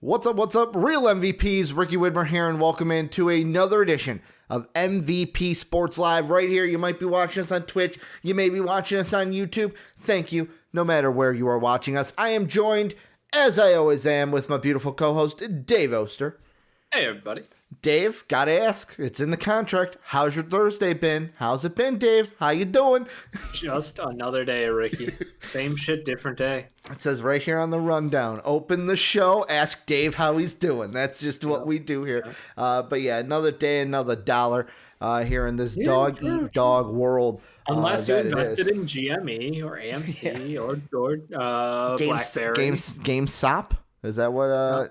What's up? Real MVPs, Ricky Widmer here, and welcome into another edition of MVP Sports Live right here. You might be watching us on Twitch. You may be watching us on YouTube. Thank you, no matter where you are watching us. I am joined, as I always am, with my beautiful co-host, Dave Oster. Hey, everybody. Dave, gotta ask, it's in the contract. How's your Thursday been? How's it been, Dave? How you doing? Just another day, Ricky. Same shit, different day. It says right here on the rundown, open the show, ask Dave how he's doing. That's just what we do here. But yeah, another day, another dollar here in this dog-eat-dog world. Unless you invested in GME or AMC or BlackBerry. GameStop? Is that what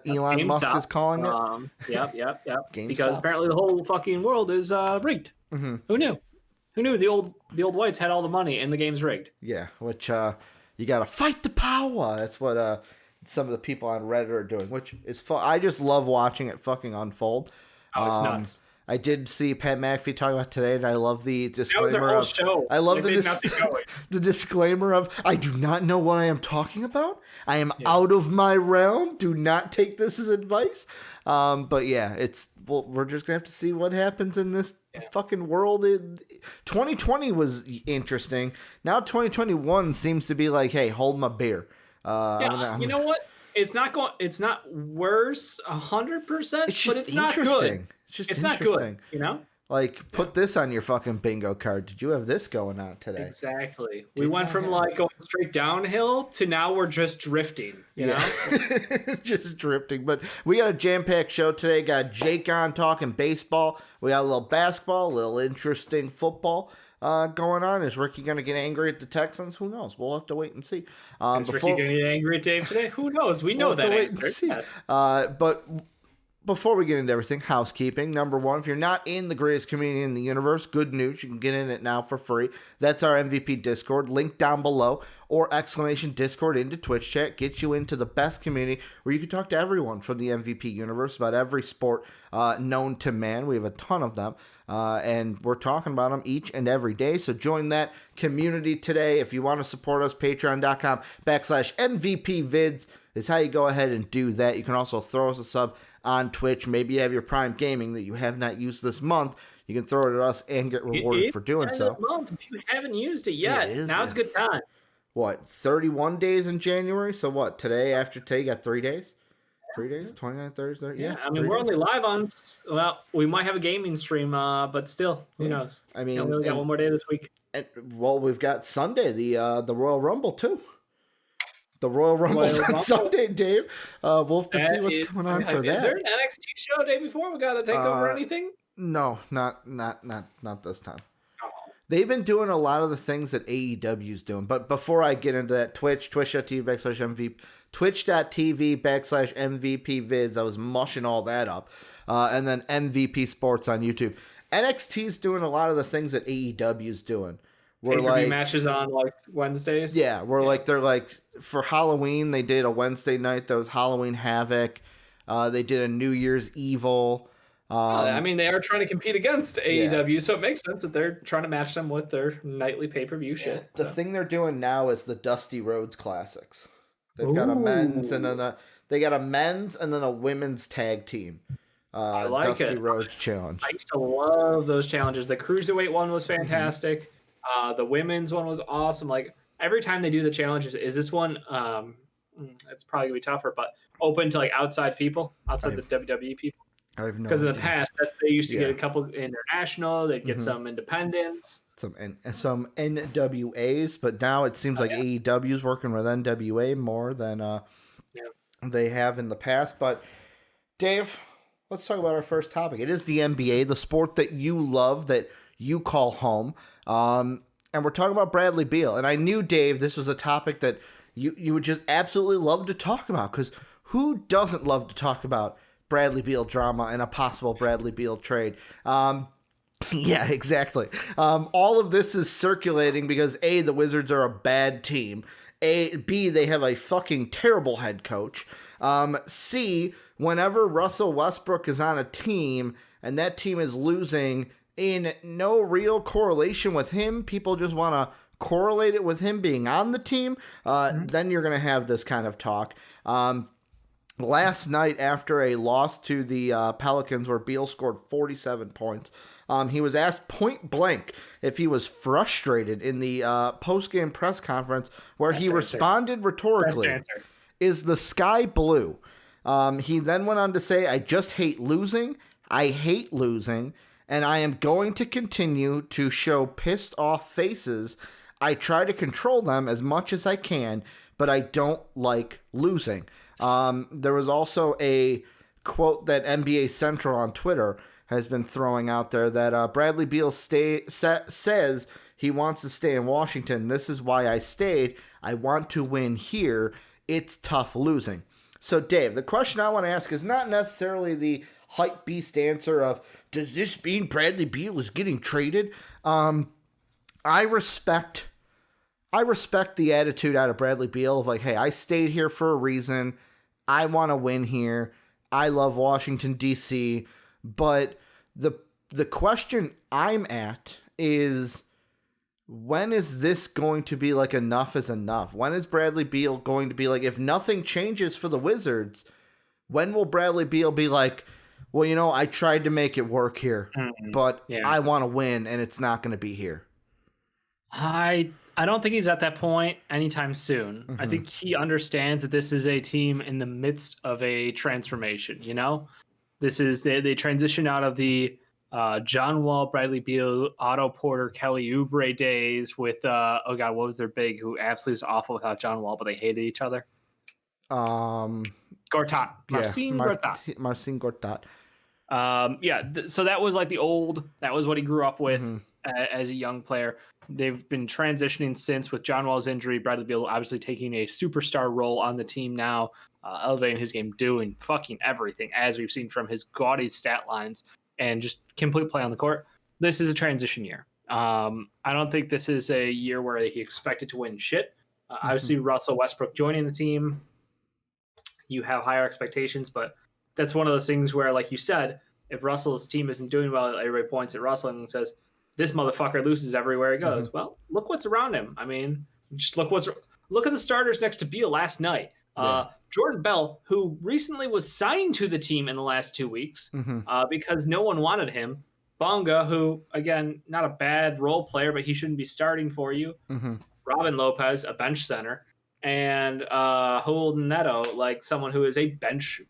Elon Musk is calling it? Yep. Because apparently the whole fucking world is rigged. Mm-hmm. Who knew? Who knew the old whites had all the money and the game's rigged? Yeah, which you got to fight the power. That's what some of the people on Reddit are doing, which is fun. I just love watching it fucking unfold. Oh, it's nuts. I did see Pat McAfee talking about today, and I love the disclaimer. That was our whole show. I love the disclaimer of, I do not know what I am talking about. I am out of my realm. Do not take this as advice. But yeah, we're just going to have to see what happens in this fucking world. 2020 was interesting. Now 2021 seems to be like, hey, hold my beer. You know what? It's not worse 100%, but it's not good. It's not good, you know? Like, put this on your fucking bingo card. Did you have this going on today? Exactly. We went from like going straight downhill to now we're just drifting, you know? Just drifting. But we got a jam-packed show today. Got Jake on talking baseball. We got a little basketball, a little interesting football going on. Is Ricky going to get angry at the Texans? Who knows? We'll have to wait and see. Is Ricky going to get angry at Dave today? Who knows? We know that answer. Yes. But before we get into everything, housekeeping. Number one, if you're not in the greatest community in the universe, good news. You can get in it now for free. That's our MVP Discord. Link down below. Or / Discord into Twitch chat. Gets you into the best community where you can talk to everyone from the MVP universe about every sport known to man. We have a ton of them. And we're talking about them each and every day. So join that community today. If you want to support us, patreon.com / MVP vids is how you go ahead and do that. You can also throw us a sub on Twitch. Maybe you have your Prime Gaming that you have not used this month. You can throw it at us and get rewarded for doing so. Month. If you haven't used it yet, now's a good time. What, 31 days in January? So what, today, after today, you got 3 days? 3 days? 29, Thursday? Yeah. I mean, we're only live on, well, we might have a gaming stream, but still, who knows? I mean, we got one more day this week. And, well, we've got Sunday, the Royal Rumble, too. The Royal Rumble's on Sunday, Dave. We'll have to see what's going on for that. Is there an NXT show the day before? We got to take over anything? No, not this time. Oh. They've been doing a lot of the things that AEW's doing. But before I get into that, twitch.tv /MVP vids. I was mushing all that up. And then MVP Sports on YouTube. NXT's doing a lot of the things that AEW's doing. We're like matches on like Wednesdays. Yeah, they're like for Halloween they did a Wednesday night that was Halloween Havoc. They did a New Year's Evil. I mean, they are trying to compete against AEW, so it makes sense that they're trying to match them with their nightly pay-per-view shit. The thing they're doing now is the Dusty Rhodes Classics. They've got a men's and then a women's tag team. I like Dusty Rhodes Challenge. I used to love those challenges. The Cruiserweight one was fantastic. Mm-hmm. The women's one was awesome. Like every time they do the challenges, is this one? It's probably gonna be tougher, but open to like outside people, outside the WWE people. I have no because in the past, they used to get a couple international. They'd get some independents, some NWAs, but now it seems like AEW is working with NWA more than they have in the past. But Dave, let's talk about our first topic. It is the NBA, the sport that you love, that you call home. And we're talking about Bradley Beal. And I knew, Dave, this was a topic that you would just absolutely love to talk about, because who doesn't love to talk about Bradley Beal drama and a possible Bradley Beal trade? Yeah, exactly. All of this is circulating because A, the Wizards are a bad team. B, they have a fucking terrible head coach. C, whenever Russell Westbrook is on a team and that team is losing in no real correlation with him, people just want to correlate it with him being on the team, then you're going to have this kind of talk. last night after a loss to the Pelicans where Beal scored 47 points. He was asked point blank if he was frustrated in the post-game press conference where he responded rhetorically, "Is the sky blue?" He then went on to say, "I just hate losing. I hate losing, and I am going to continue to show pissed off faces. I try to control them as much as I can, but I don't like losing." There was also a quote that NBA Central on Twitter has been throwing out there that Bradley Beal says he wants to stay in Washington. "This is why I stayed. I want to win here. It's tough losing." So, Dave, the question I want to ask is not necessarily the hype beast answer of, does this mean Bradley Beal is getting traded? I respect the attitude out of Bradley Beal of like, hey, I stayed here for a reason. I want to win here. I love Washington, D.C., but the question I'm at is, when is this going to be like enough is enough? When is Bradley Beal going to be like, if nothing changes for the Wizards, when will Bradley Beal be like, well, I tried to make it work here, but I want to win and it's not going to be here? I don't think he's at that point anytime soon. I think he understands that this is a team in the midst of a transformation, This is they transition out of the John Wall, Bradley Beal, Otto Porter, Kelly Oubre days with what was their big who absolutely was awful without John Wall, but they hated each other. Gortat. Marcin Gortat. So that was like that was what he grew up with as a young player. They've been transitioning since with John Wall's injury, Bradley Beal obviously taking a superstar role on the team now, elevating his game, doing fucking everything, as we've seen from his gaudy stat lines, and just complete play on the court. This is a transition year. I don't think this is a year where he expected to win shit. Obviously, Russell Westbrook joining the team, you have higher expectations, but that's one of those things where, like you said, if Russell's team isn't doing well, everybody points at Russell and says, this motherfucker loses everywhere he goes. Well, look what's around him. I mean, just look at the starters next to Beal last night. Jordan Bell, who recently was signed to the team in the last 2 weeks because no one wanted him. Bonga, who, again, not a bad role player, but he shouldn't be starting for you. Robin Lopez, a bench center. And Raul Neto, like someone who is a bench,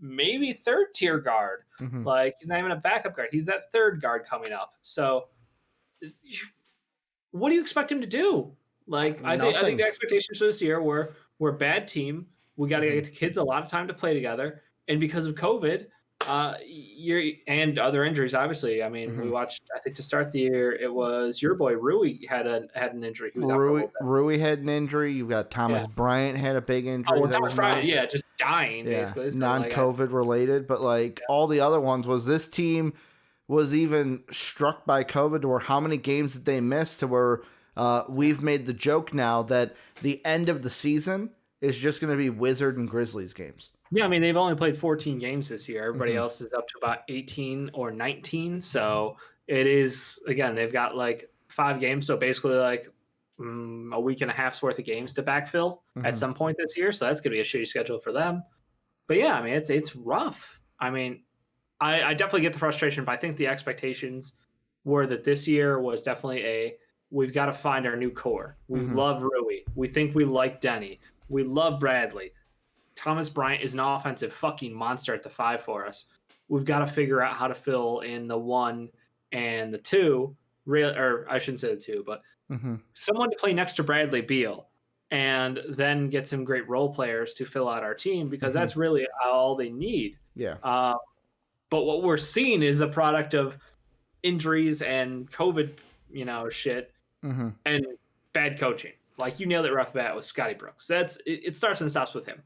maybe third-tier guard. Like, he's not even a backup guard. He's that third guard coming up. So what do you expect him to do? Like, I think the expectations for this year were we're a bad team. We got to get the kids a lot of time to play together. And because of COVID, and other injuries, obviously. I mean, we watched, I think to start the year, it was your boy Rui had an injury. He was Rui had an injury. You've got Thomas Bryant had a big injury. Oh, Thomas Bryant, just dying, basically. So non-COVID related. But all the other ones, was this team was even struck by COVID, or how many games did they miss to where we've made the joke now that the end of the season is just going to be Wizard and Grizzlies games. Yeah, I mean, they've only played 14 games this year. Everybody else is up to about 18 or 19. So it is, again, they've got like 5 games. So basically like a week and a half's worth of games to backfill at some point this year. So that's going to be a shitty schedule for them. But yeah, I mean, it's rough. I mean, I definitely get the frustration, but I think the expectations were that this year was definitely we've got to find our new core. We love Rui. We think we like Denny. We love Bradley. Thomas Bryant is an offensive fucking monster at the 5 for us. We've got to figure out how to fill in the 1 and the 2, or I shouldn't say the 2, but someone to play next to Bradley Beal, and then get some great role players to fill out our team, because that's really all they need. Yeah. But what we're seeing is a product of injuries and COVID, shit, and bad coaching. Like, you nailed it right off the bat with Scotty Brooks. It starts and stops with him.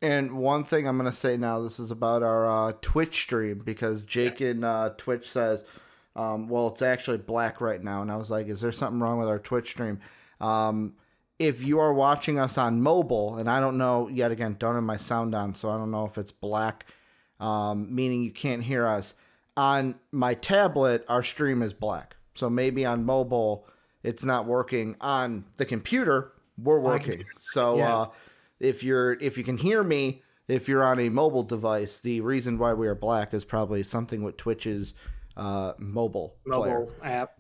And one thing I'm going to say now, this is about our Twitch stream, because Jake in Twitch says, it's actually black right now. And I was like, is there something wrong with our Twitch stream? If you are watching us on mobile, and I don't know, yet again, don't have my sound on, so I don't know if it's black, meaning you can't hear us. On my tablet, our stream is black. So maybe on mobile, it's not working. On the computer, we're working. So if you can hear me, if you're on a mobile device, the reason why we are black is probably something with Twitch's mobile player. App.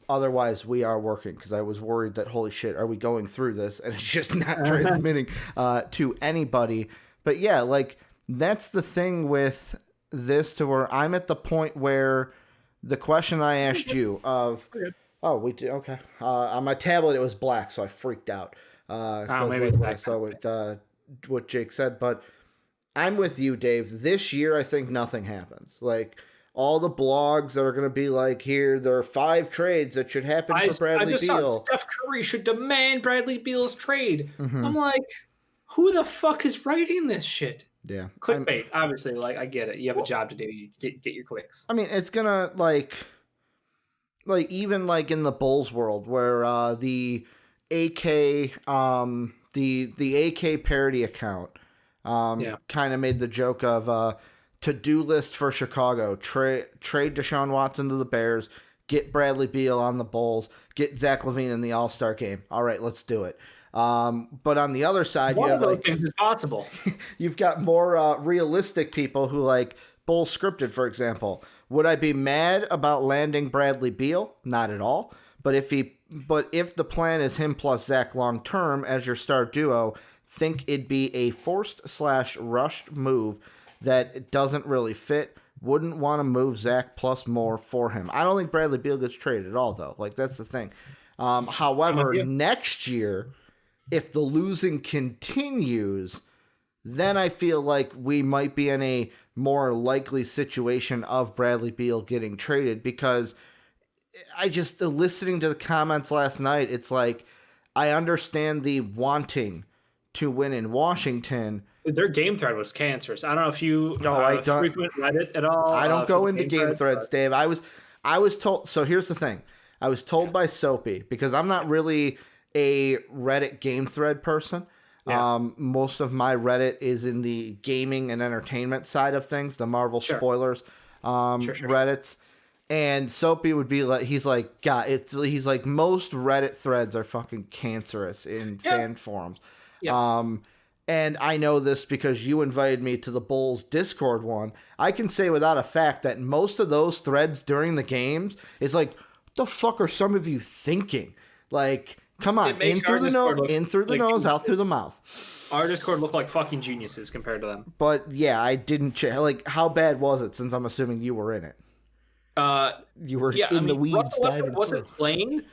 Otherwise, we are working, because I was worried that, holy shit, are we going through this? And it's just not transmitting to anybody. But yeah, like, that's the thing with this, to where I'm at the point where the question I asked you of, oh, we did, okay. On my tablet, it was black, so I freaked out. Maybe like, I saw what Jake said, but I'm with you, Dave. This year, I think nothing happens. Like, all the blogs that are going to be like, here, there are 5 trades that should happen for Bradley Beal. I just saw Steph Curry should demand Bradley Beal's trade. I'm like, who the fuck is writing this shit? Yeah. Clickbait, obviously. Like, I get it. You have a job to do. You get your clicks. I mean, it's going to, like even like in the Bulls world, where the AK, the AK parody account kind of made the joke of to-do list for Chicago: trade Deshaun Watson to the Bears, get Bradley Beal on the Bulls, get Zach LaVine in the All-Star game. All right, let's do it. But on the other side, one you have of those things is possible. You've got more realistic people who like Bulls scripted, for example. Would I be mad about landing Bradley Beal? Not at all. But if the plan is him plus Zach long term as your star duo, think it'd be a forced/rushed move that doesn't really fit. Wouldn't want to move Zach plus more for him. I don't think Bradley Beal gets traded at all, though. Like, that's the thing. However, next year, if the losing continues, then I feel like we might be in a more likely situation of Bradley Beal getting traded, because I just, listening to the comments last night, it's like, I understand the wanting to win in Washington. Their game thread was cancerous. I don't know if you frequent Reddit at all. I don't go into game threads, Dave. I was told, so here's the thing. I was told by Soapy, because I'm not really a Reddit game thread person. Most of my Reddit is in the gaming and entertainment side of things, the Marvel spoilers Reddits. And Soapy would be like, he's like, God, he's like, most Reddit threads are fucking cancerous in fan forums. And I know this because you invited me to the Bulls Discord one. I can say without a fact that most of those threads during the games is like, what the fuck are some of you thinking? Like, come on, in through the nose, out through the mouth. Our Discord looked like fucking geniuses compared to them. But yeah, I didn't check. Like, how bad was it? Since I'm assuming you were in it. You were in the weeds. Russell Westbrook wasn't playing,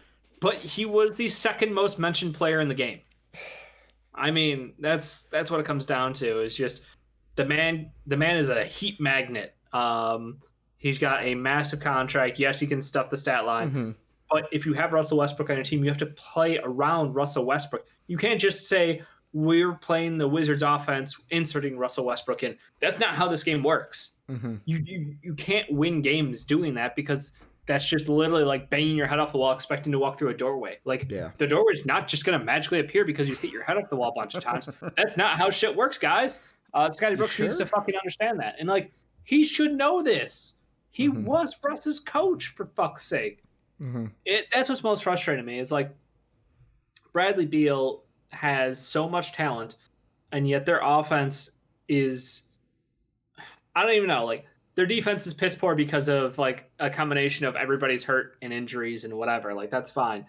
but he was the second most mentioned player in the game. I mean, that's what it comes down to. Is just the man is a heat magnet. He's got a massive contract. Yes, he can stuff the stat line. But if you have Russell Westbrook on your team, you have to play around Russell Westbrook. You can't just say, we're playing the Wizards offense, inserting Russell Westbrook in. That's not how this game works. You can't win games doing that, because that's just literally like banging your head off the wall expecting to walk through a doorway. Like, the doorway is not just going to magically appear because you hit your head off the wall a bunch of times. That's not how shit works, guys. Scotty Brooks needs to fucking understand that. And, like, he should know this. He was Russ's coach, for fuck's sake. That's what's most frustrating to me. Is like, Bradley Beal has so much talent, and yet their offense is, I don't even know, like, their defense is piss poor because of like a combination of everybody's hurt and injuries and whatever. Like, that's fine.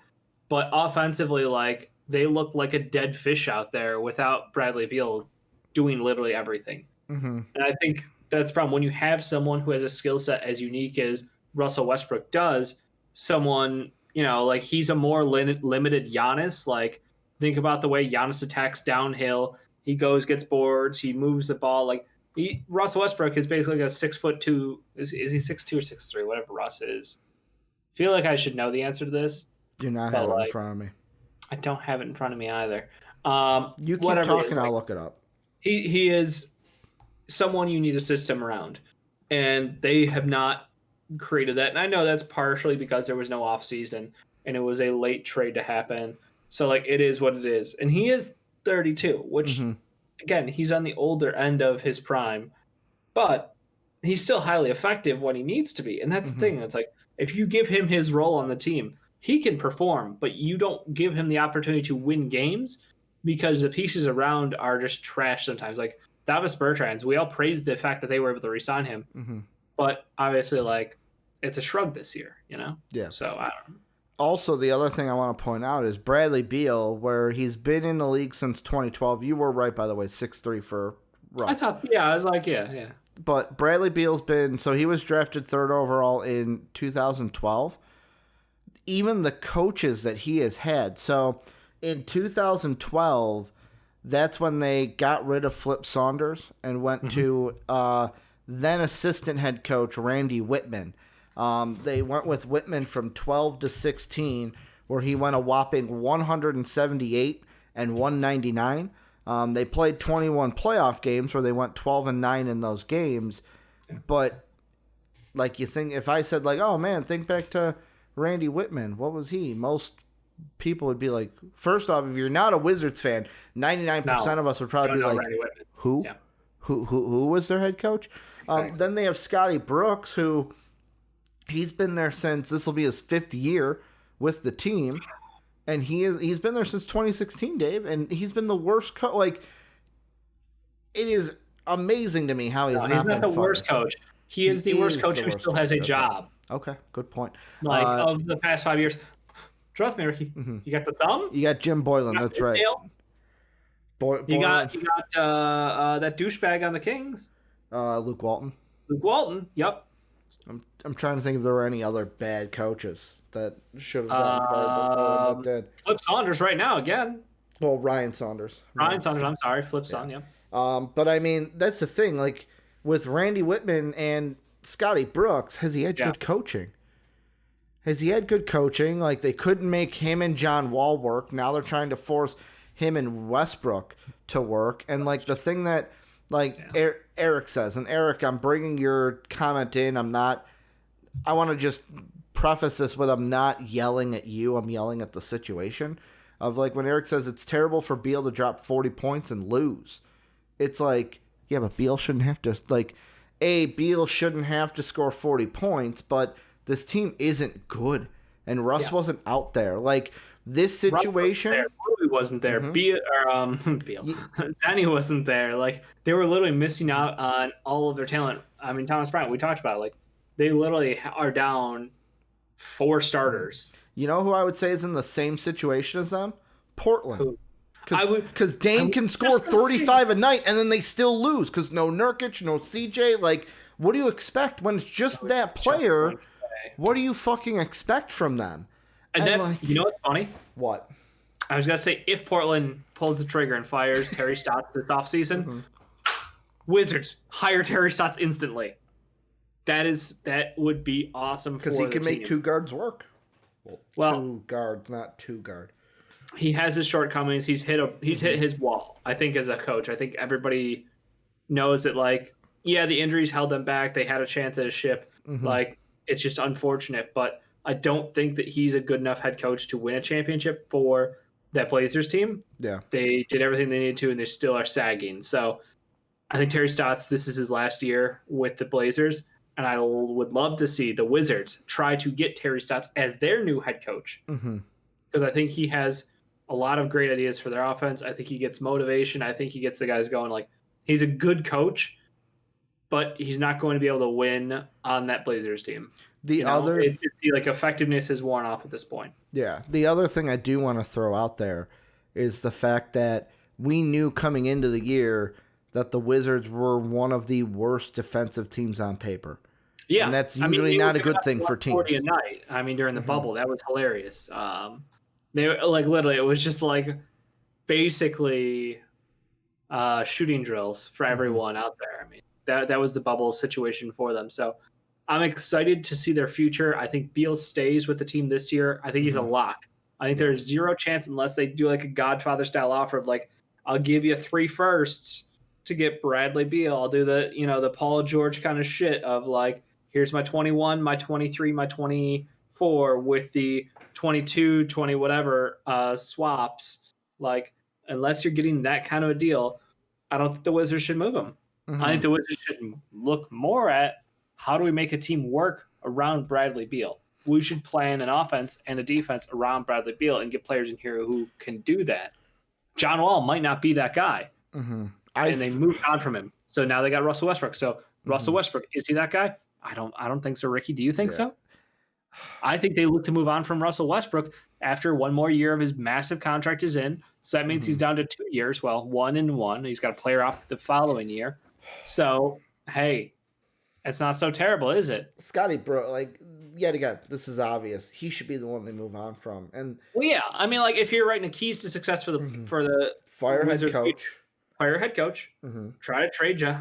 But offensively, like, they look like a dead fish out there without Bradley Beal doing literally everything. And I think that's the problem. When you have someone who has a skill set as unique as Russell Westbrook does, someone, you know, like, he's a more limited Giannis. Like, think about the way Giannis attacks downhill. He goes, gets boards, he moves the ball. Like, Russell Westbrook is basically like a 6'2". Is he 6'2" or 6'3"? Whatever Russ is. I feel like I should know the answer to this. Do not have it in front of me. I don't have it in front of me either. You keep talking, I'll look it up. He is someone you need a system around, and they have not created that. And I know that's partially because there was no off season and it was a late trade to happen. So, like, it is what it is. And he is 32, which again, he's on the older end of his prime, but he's still highly effective when he needs to be. And that's the thing. It's like, if you give him his role on the team, he can perform, but you don't give him the opportunity to win games because the pieces around are just trash sometimes. Like, Davis Bertrands, we all praised the fact that they were able to re-sign him. Mm-hmm. But obviously, like, it's a shrug this year, you know? Yeah. So, I don't know. Also, the other thing I want to point out is Bradley Beal, where he's been in the league since 2012. You were right, by the way, 6'3" for Russ. I thought, I was like, yeah. But Bradley Beal's been, so he was drafted 3rd overall in 2012. Even the coaches that he has had. So in 2012, that's when they got rid of Flip Saunders and went to then assistant head coach Randy Widmer. They went with Widmer from 12 to 16, where he went a whopping 178 and 199. They played 21 playoff games where they went 12-9 in those games. But like, you think, if I said like, oh man, think back to Randy Widmer, what was he? Most people would be like, first off, if you're not a Wizards fan, 99% of us would probably be like, who? Yeah. Who was their head coach? Exactly. Then they have Scotty Brooks, who he's been there since, this will be his 5th year with the team. And he's been there since 2016, Dave, and he's been the worst coach. Like, it is amazing to me how he's not the worst coach. He is the worst coach who still has a job. Okay, good point. Like, of the past 5 years, trust me, Ricky, you got the thumb. You got Jim Boylan. That's right. You got that douchebag on the Kings. Luke Walton. Luke Walton. Yep. I'm trying to think if there were any other bad coaches that should have gotten fired before that did. Flip Saunders right now again. Well, Ryan Saunders. Ryan Saunders. I'm sorry, Flip Saunders. Yeah. But I mean, that's the thing. Like, with Randy Widmer and Scotty Brooks, has he had good coaching? Has he had good coaching? Like, they couldn't make him and John Wall work. Now they're trying to force him and Westbrook to work. And like, the thing that Eric says, and Eric, I'm bringing your comment in. I want to just preface this with, I'm not yelling at you. I'm yelling at the situation of, like, when Eric says it's terrible for Beal to drop 40 points and lose. It's like, yeah, but Beal shouldn't have to, like, Beal shouldn't have to score 40 points, but this team isn't good. And Russ wasn't out there. Like, this situation. Rudy wasn't there. Beal. Danny wasn't there. Like, they were literally missing out on all of their talent. I mean, Thomas Bryant, we talked about it. Like, they literally are down 4 starters. You know who I would say is in the same situation as them? Portland. Because Dame can score 35 a night, and then they still lose because no Nurkic, no CJ. Like, what do you expect when it's just that player? What do you fucking expect from them? And that's, like, you know what's funny? What? I was going to say, if Portland pulls the trigger and fires Terry Stotts this offseason, Wizards, hire Terry Stotts instantly. That would be awesome for the team. Because he can make 2 guards work. Well, 2 guards, not 2 guard. He has his shortcomings. He's hit his wall, I think, as a coach. I think everybody knows that, like, yeah, the injuries held them back. They had a chance at a ship. Like, it's just unfortunate. But I don't think that he's a good enough head coach to win a championship for that Blazers team. Yeah. They did everything they needed to, and they still are sagging. So I think Terry Stotts, this is his last year with the Blazers. And I would love to see the Wizards try to get Terry Stotts as their new head coach. Because I think he has a lot of great ideas for their offense. I think he gets motivation. I think he gets the guys going. Like, he's a good coach, but he's not going to be able to win on that Blazers team. The effectiveness is worn off at this point. Yeah. The other thing I do want to throw out there is the fact that we knew coming into the year that the Wizards were one of the worst defensive teams on paper. Yeah, and that's usually not a good thing for teams. 40 a night. I mean, during the bubble, that was hilarious. They like literally, it was just like basically shooting drills for everyone out there. I mean, that was the bubble situation for them. So I'm excited to see their future. I think Beal stays with the team this year. I think he's a lock. I think there's zero chance unless they do like a Godfather style offer of like, I'll give you 3 firsts to get Bradley Beal. I'll do the, the Paul George kind of shit of like, here's my 21, my 23, my 24 with the 22, 20, whatever swaps. Like, unless you're getting that kind of a deal, I don't think the Wizards should move him. I think the Wizards should look more at how do we make a team work around Bradley Beal. We should plan an offense and a defense around Bradley Beal and get players in here who can do that. John Wall might not be that guy. and they moved on from him. So now they got Russell Westbrook. So Russell Westbrook, is he that guy? I don't think so, Ricky. Do you think so? I think they look to move on from Russell Westbrook after one more year of his massive contract is in. So that means he's down to 2 years. Well, 1 and 1. He's got a player off the following year. So, hey, it's not so terrible, is it? Scotty, bro, like, yet again, this is obvious. He should be the one they move on from. And well, yeah, I mean, like, if you're writing the keys to success for the fire head Wizards, coach, fire head coach, try to trade you.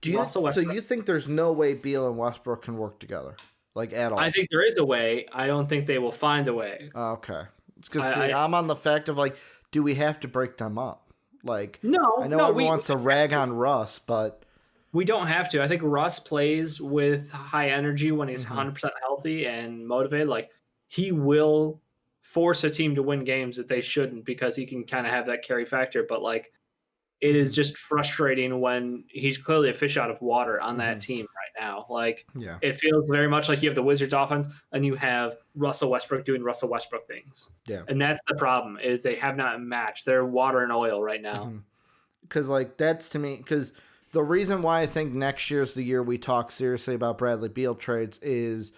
Do you so you think there's no way Beal and Westbrook can work together, like at all? I think there is a way. I don't think they will find a way. Okay, it's because I'm on the fact of like, do we have to break them up? Like, no, I know everyone wants to rag on Russ, but we don't have to. I think Russ plays with high energy when he's 100% healthy and motivated. Like, he will force a team to win games that they shouldn't because he can kind of have that carry factor. But, like, it is just frustrating when he's clearly a fish out of water on that team right now. Like, it feels very much like you have the Wizards offense and you have Russell Westbrook doing Russell Westbrook things. Yeah. And that's the problem, is they have not matched. They're water and oil right now. Because, like, that's to me, because the reason why I think next year is the year we talk seriously about Bradley Beal trades is,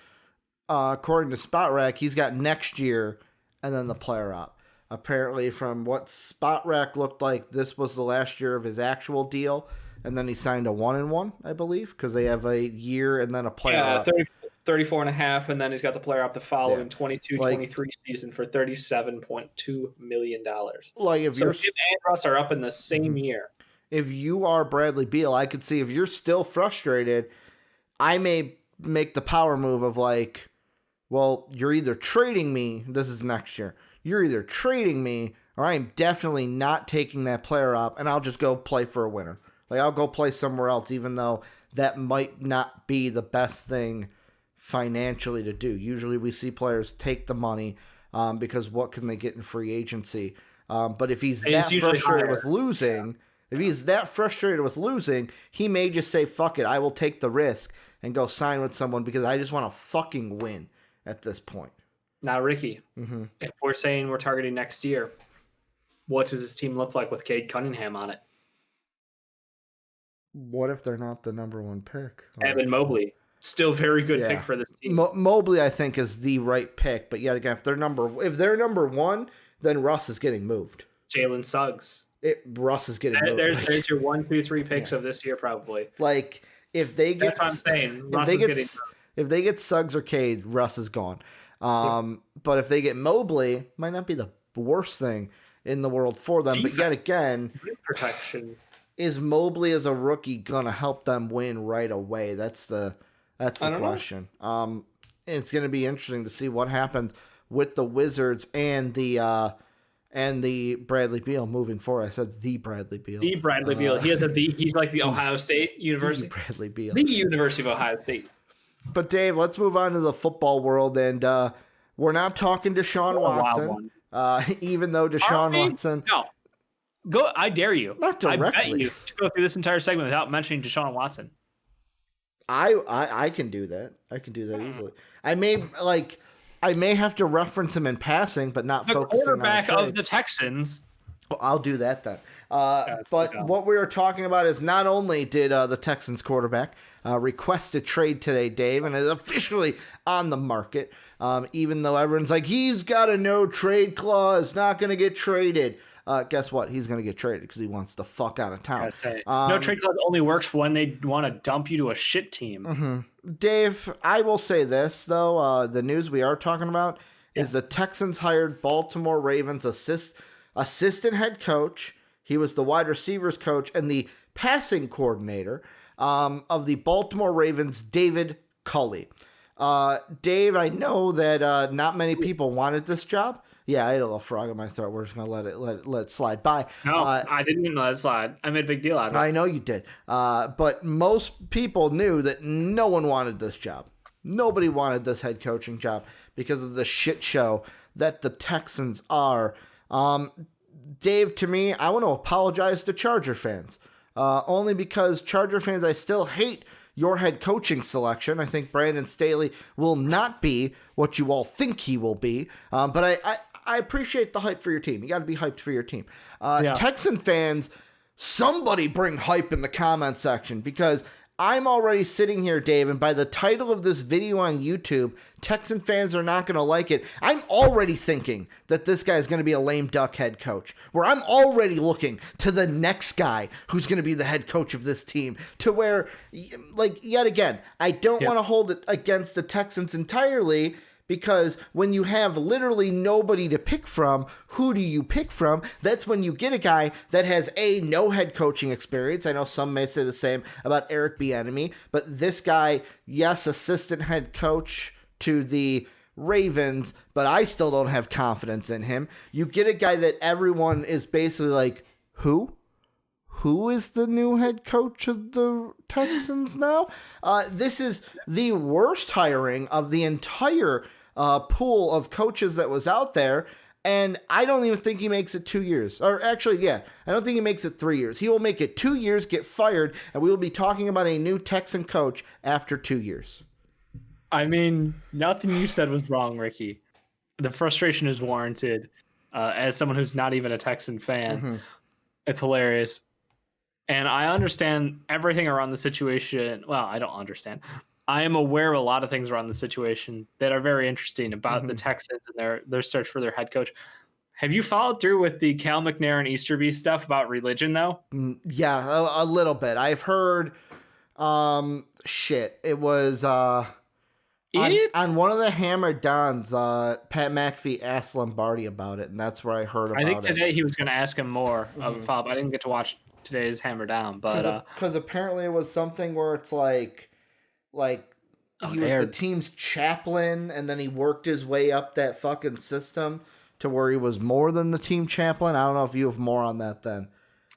according to Spot Rack, he's got next year and then the player op. Apparently, from what Spot Rack looked like, this was the last year of his actual deal, and then he signed a 1-and-1, I believe, because they have a year and then a player op. 34 and a half, and then he's got the player op the following 22-23 season for $37.2 million. Like, if so him and Russ are up in the same year. If you are Bradley Beal, I could see if you're still frustrated, I may make the power move of like, well, you're either trading me, this is next year, you're either trading me or I'm definitely not taking that player op and I'll just go play for a winner. Like, I'll go play somewhere else, even though that might not be the best thing financially to do. Usually we see players take the money because what can they get in free agency? But if he's that frustrated with losing, he may just say, fuck it, I will take the risk and go sign with someone because I just want to fucking win at this point. Now, Ricky, if we're saying we're targeting next year, what does this team look like with Cade Cunningham on it? What if they're not the number one pick? Evan Mobley, still very good pick for this team. Mobley, I think, is the right pick. But yet again, if they're number one, then Russ is getting moved. Jalen Suggs. Russ is getting moved. There's your 1, 2, 3 picks of this year, probably. Like, if they get, that's what I'm saying. If they get Suggs or Cade, Russ is gone. But if they get Mobley, might not be the worst thing in the world for them. Defense. But yet again, protection. Is Mobley as a rookie gonna help them win right away? That's the question. It's gonna be interesting to see what happens with the Wizards and the Bradley Beal moving forward. I said the Bradley Beal. The Bradley Beal. He's like the Ohio State University. The Bradley Beal. The University of Ohio State. But Dave, let's move on to the football world, and we're not talking Deshaun Watson. Even though Deshaun Watson. No. Go! I dare you. Not directly. I bet you to go through this entire segment without mentioning Deshaun Watson. I can do that. I can do that easily. I may have to reference him in passing, but not focusing on the quarterback of the Texans. Well, I'll do that then. But what we were talking about is not only did the Texans quarterback request a trade today, Dave, and is officially on the market, even though everyone's like, he's got a no-trade clause, not going to get traded. Guess what? He's going to get traded because he wants the fuck out of town. No trade clause only works when they want to dump you to a shit team. Dave, I will say this, though. The news we are talking about is the Texans hired Baltimore Ravens assistant head coach. He was the wide receivers coach and the passing coordinator of the Baltimore Ravens, David Culley. Dave, I know that not many people wanted this job. Yeah, I had a little frog in my throat. We're just gonna let it slide by. No, I didn't even let it slide. I made a big deal out of it. I know you did. But most people knew that no one wanted this job. Nobody wanted this head coaching job because of the shit show that the Texans are. Dave, to me, I want to apologize to Charger fans. Only because Charger fans, I still hate your head coaching selection. I think Brandon Staley will not be what you all think he will be. But I appreciate the hype for your team. You got to be hyped for your team. Texan fans somebody bring hype in the comment section, because I'm already sitting here, Dave, and by the title of this video on YouTube, Texan fans are not going to like it. I'm already thinking that this guy is going to be a lame duck head coach, where I'm already looking to the next guy who's going to be the head coach of this team, to where, like, yet again, I don't want to hold it against the Texans entirely, because when you have literally nobody to pick from, who do you pick from? That's when you get a guy that has no head coaching experience. I know some may say the same about Eric Bieniemy, but this guy, yes, assistant head coach to the Ravens, but I still don't have confidence in him. You get a guy that everyone is basically like, who? Who is the new head coach of the Texans now? This is the worst hiring of the entire pool of coaches that was out there, and I don't even think he makes it 2 years. Or actually, I don't think he makes it 3 years. He will make it 2 years, get fired, and we will be talking about a new Texan coach after 2 years. I mean, nothing you said was wrong, Ricky. The frustration is warranted. As someone who's not even a Texan fan, it's hilarious. And I understand everything around the situation. Well, I don't understand. I am aware of a lot of things around the situation that are very interesting about the Texans and their search for their head coach. Have you followed through with the Cal McNair and Easterby stuff about religion, though? Yeah, a little bit. I've heard, it was on one of the Hammer Dons, Pat McAfee asked Lombardi about it, and that's where I heard about it. I think today he was going to ask him more of a follow-up. I didn't get to watch today's Hammer Down, but because apparently it was something where it's like he was the team's chaplain, and then he worked his way up that fucking system to where he was more than the team chaplain. I don't know if you have more on that than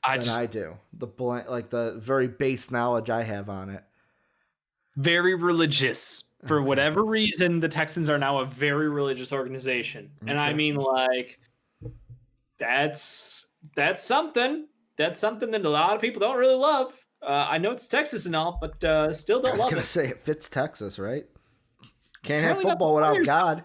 I do. The very base knowledge I have on it. Very religious. For whatever reason, the Texans are now a very religious organization. Okay. And I mean, like, that's something. That's something that a lot of people don't really love. I know it's Texas and all, but still don't love it. I was going to say, it fits Texas, right? Can't have football without God.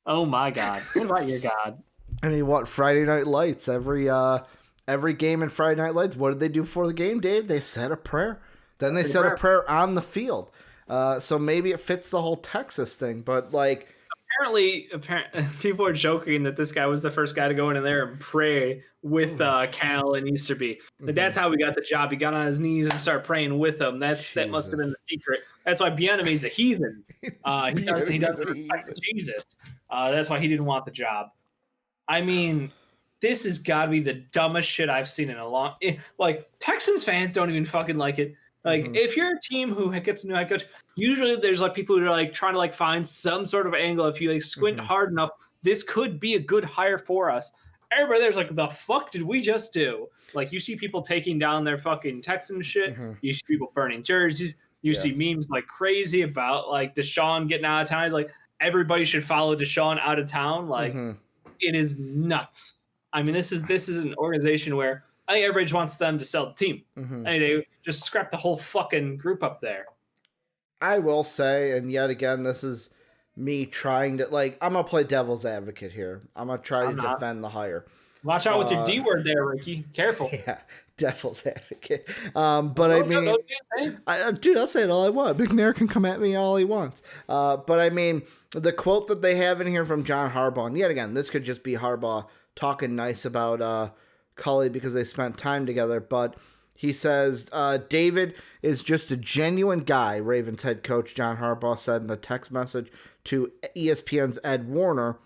Oh, my God. What about your God? I mean, what? Friday Night Lights. Every game in Friday Night Lights, what did they do before the game, Dave? They said a prayer. Then they said a prayer on the field. So maybe it fits the whole Texas thing, but like... Apparently, people are joking that this guy was the first guy to go in there and pray with Cal and Easterby. Like, that's how we got the job. He got on his knees and started praying with them. That must have been the secret. That's why Bieniemy's a heathen. He doesn't respect Jesus. That's why he didn't want the job. I mean, this has got to be the dumbest shit I've seen in a long... Like, Texans fans don't even fucking like it. Like, if you're a team who gets a new head coach, usually there's like people who are like trying to like find some sort of angle. If you like squint hard enough, this could be a good hire for us. Everybody there's like, the fuck did we just do? Like, you see people taking down their fucking Texan shit. You see people burning jerseys. You see memes like crazy about like Deshaun getting out of town. It's like, everybody should follow Deshaun out of town. Like, it is nuts. I mean, this is an organization where I think everybody just wants them to sell the team. I mean, they just scrap the whole fucking group up there. I will say, and yet again, this is me trying to, like, I'm going to play devil's advocate here. I'm going to try to defend the hire. Watch out with your D word there, Ricky. Careful. Yeah, devil's advocate. But I mean, I'll say it all I want. McNair can come at me all he wants. But I mean, the quote that they have in here from John Harbaugh, and yet again, this could just be Harbaugh talking nice about Culley because they spent time together, but he says, David is just a genuine guy, Ravens head coach John Harbaugh said in a text message to ESPN's Ed Warner.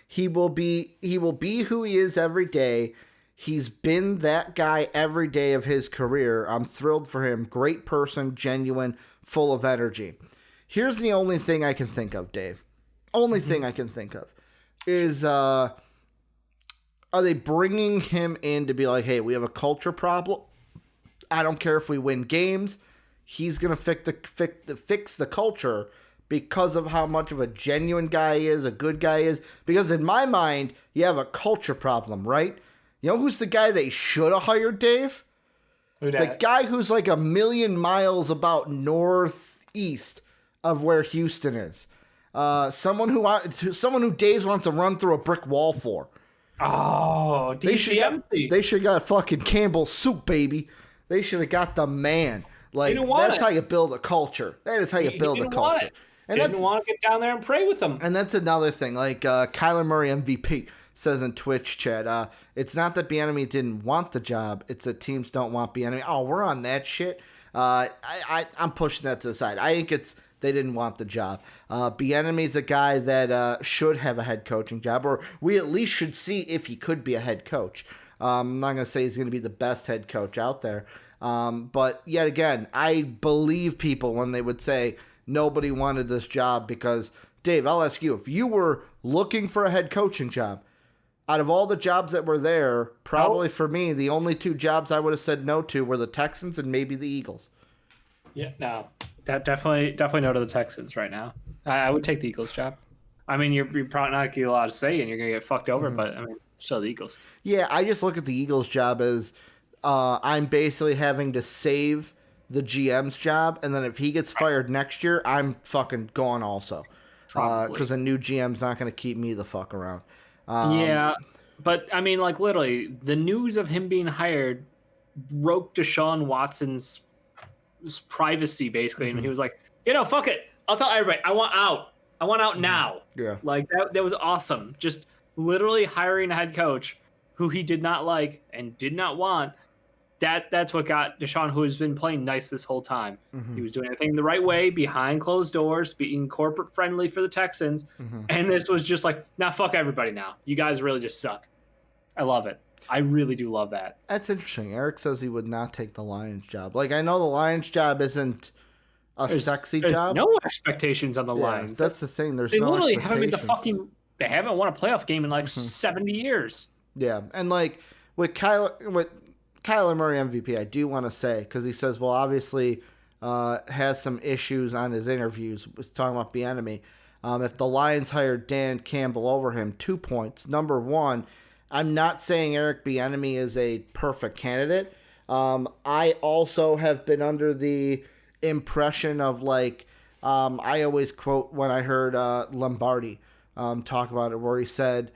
He will be who he is every day. He's been that guy every day of his career. I'm thrilled for him. Great person, genuine, full of energy. Here's the only thing I can think of, Dave. Only thing I can think of is, are they bringing him in to be like, hey, we have a culture problem. I don't care if we win games. He's going to fix the culture because of how much of a genuine guy he is, a good guy he is. Because in my mind, you have a culture problem, right? You know who's the guy they should have hired, Dave? The guy who's like a million miles about northeast of where Houston is. Someone who Dave wants to run through a brick wall for. Oh, They should have got fucking Campbell's soup, baby. They should have got the man. Like, that's how you build a culture. That is how you build a culture. And didn't want to get down there and pray with them. And that's another thing. Like, Kyler Murray MVP says in Twitch chat, it's not that Bieniemy didn't want the job. It's that teams don't want Bieniemy. Oh, we're on that shit. I'm pushing that to the side. I think it's they didn't want the job. Bieniemy's a guy that should have a head coaching job, or we at least should see if he could be a head coach. I'm not going to say he's going to be the best head coach out there. But yet again, I believe people when they would say nobody wanted this job because, Dave, I'll ask you, if you were looking for a head coaching job, out of all the jobs that were there, probably for me, the only 2 jobs I would have said no to were the Texans and maybe the Eagles. Yeah, no. That definitely no to the Texans right now. I would take the Eagles job. I mean, you're probably not going to get a lot to say, and you're going to get fucked over, but I mean, still the Eagles. Yeah, I just look at the Eagles job as I'm basically having to save the GM's job, and then if he gets fired next year, I'm fucking gone also. Because a new GM's not going to keep me the fuck around. Yeah, but I mean, like, literally, the news of him being hired broke Deshaun Watson's privacy, basically, and he was like, fuck it. I'll tell everybody, I want out. I want out now. Yeah. Like, that was awesome. Just literally hiring a head coach who he did not like and did not want. That's what got Deshaun, who has been playing nice this whole time. He was doing everything the right way, behind closed doors, being corporate friendly for the Texans. And this was just like, fuck everybody now. You guys really just suck. I love it. I really do love that. That's interesting. Eric says he would not take the Lions job. Like, I know the Lions job isn't there's job. No expectations on the Lions. That's the thing. They literally haven't been they haven't won a playoff game in like 70 years. Yeah. And like with Kyler Murray MVP, I do want to say, because he says, well, obviously has some issues on his interviews. Was talking about Bieniemy. If the Lions hired Dan Campbell over him, 2 points. Number one, I'm not saying Eric Bieniemy is a perfect candidate. I also have been under the impression of like, I always quote when I heard Lombardi talk about it, where he said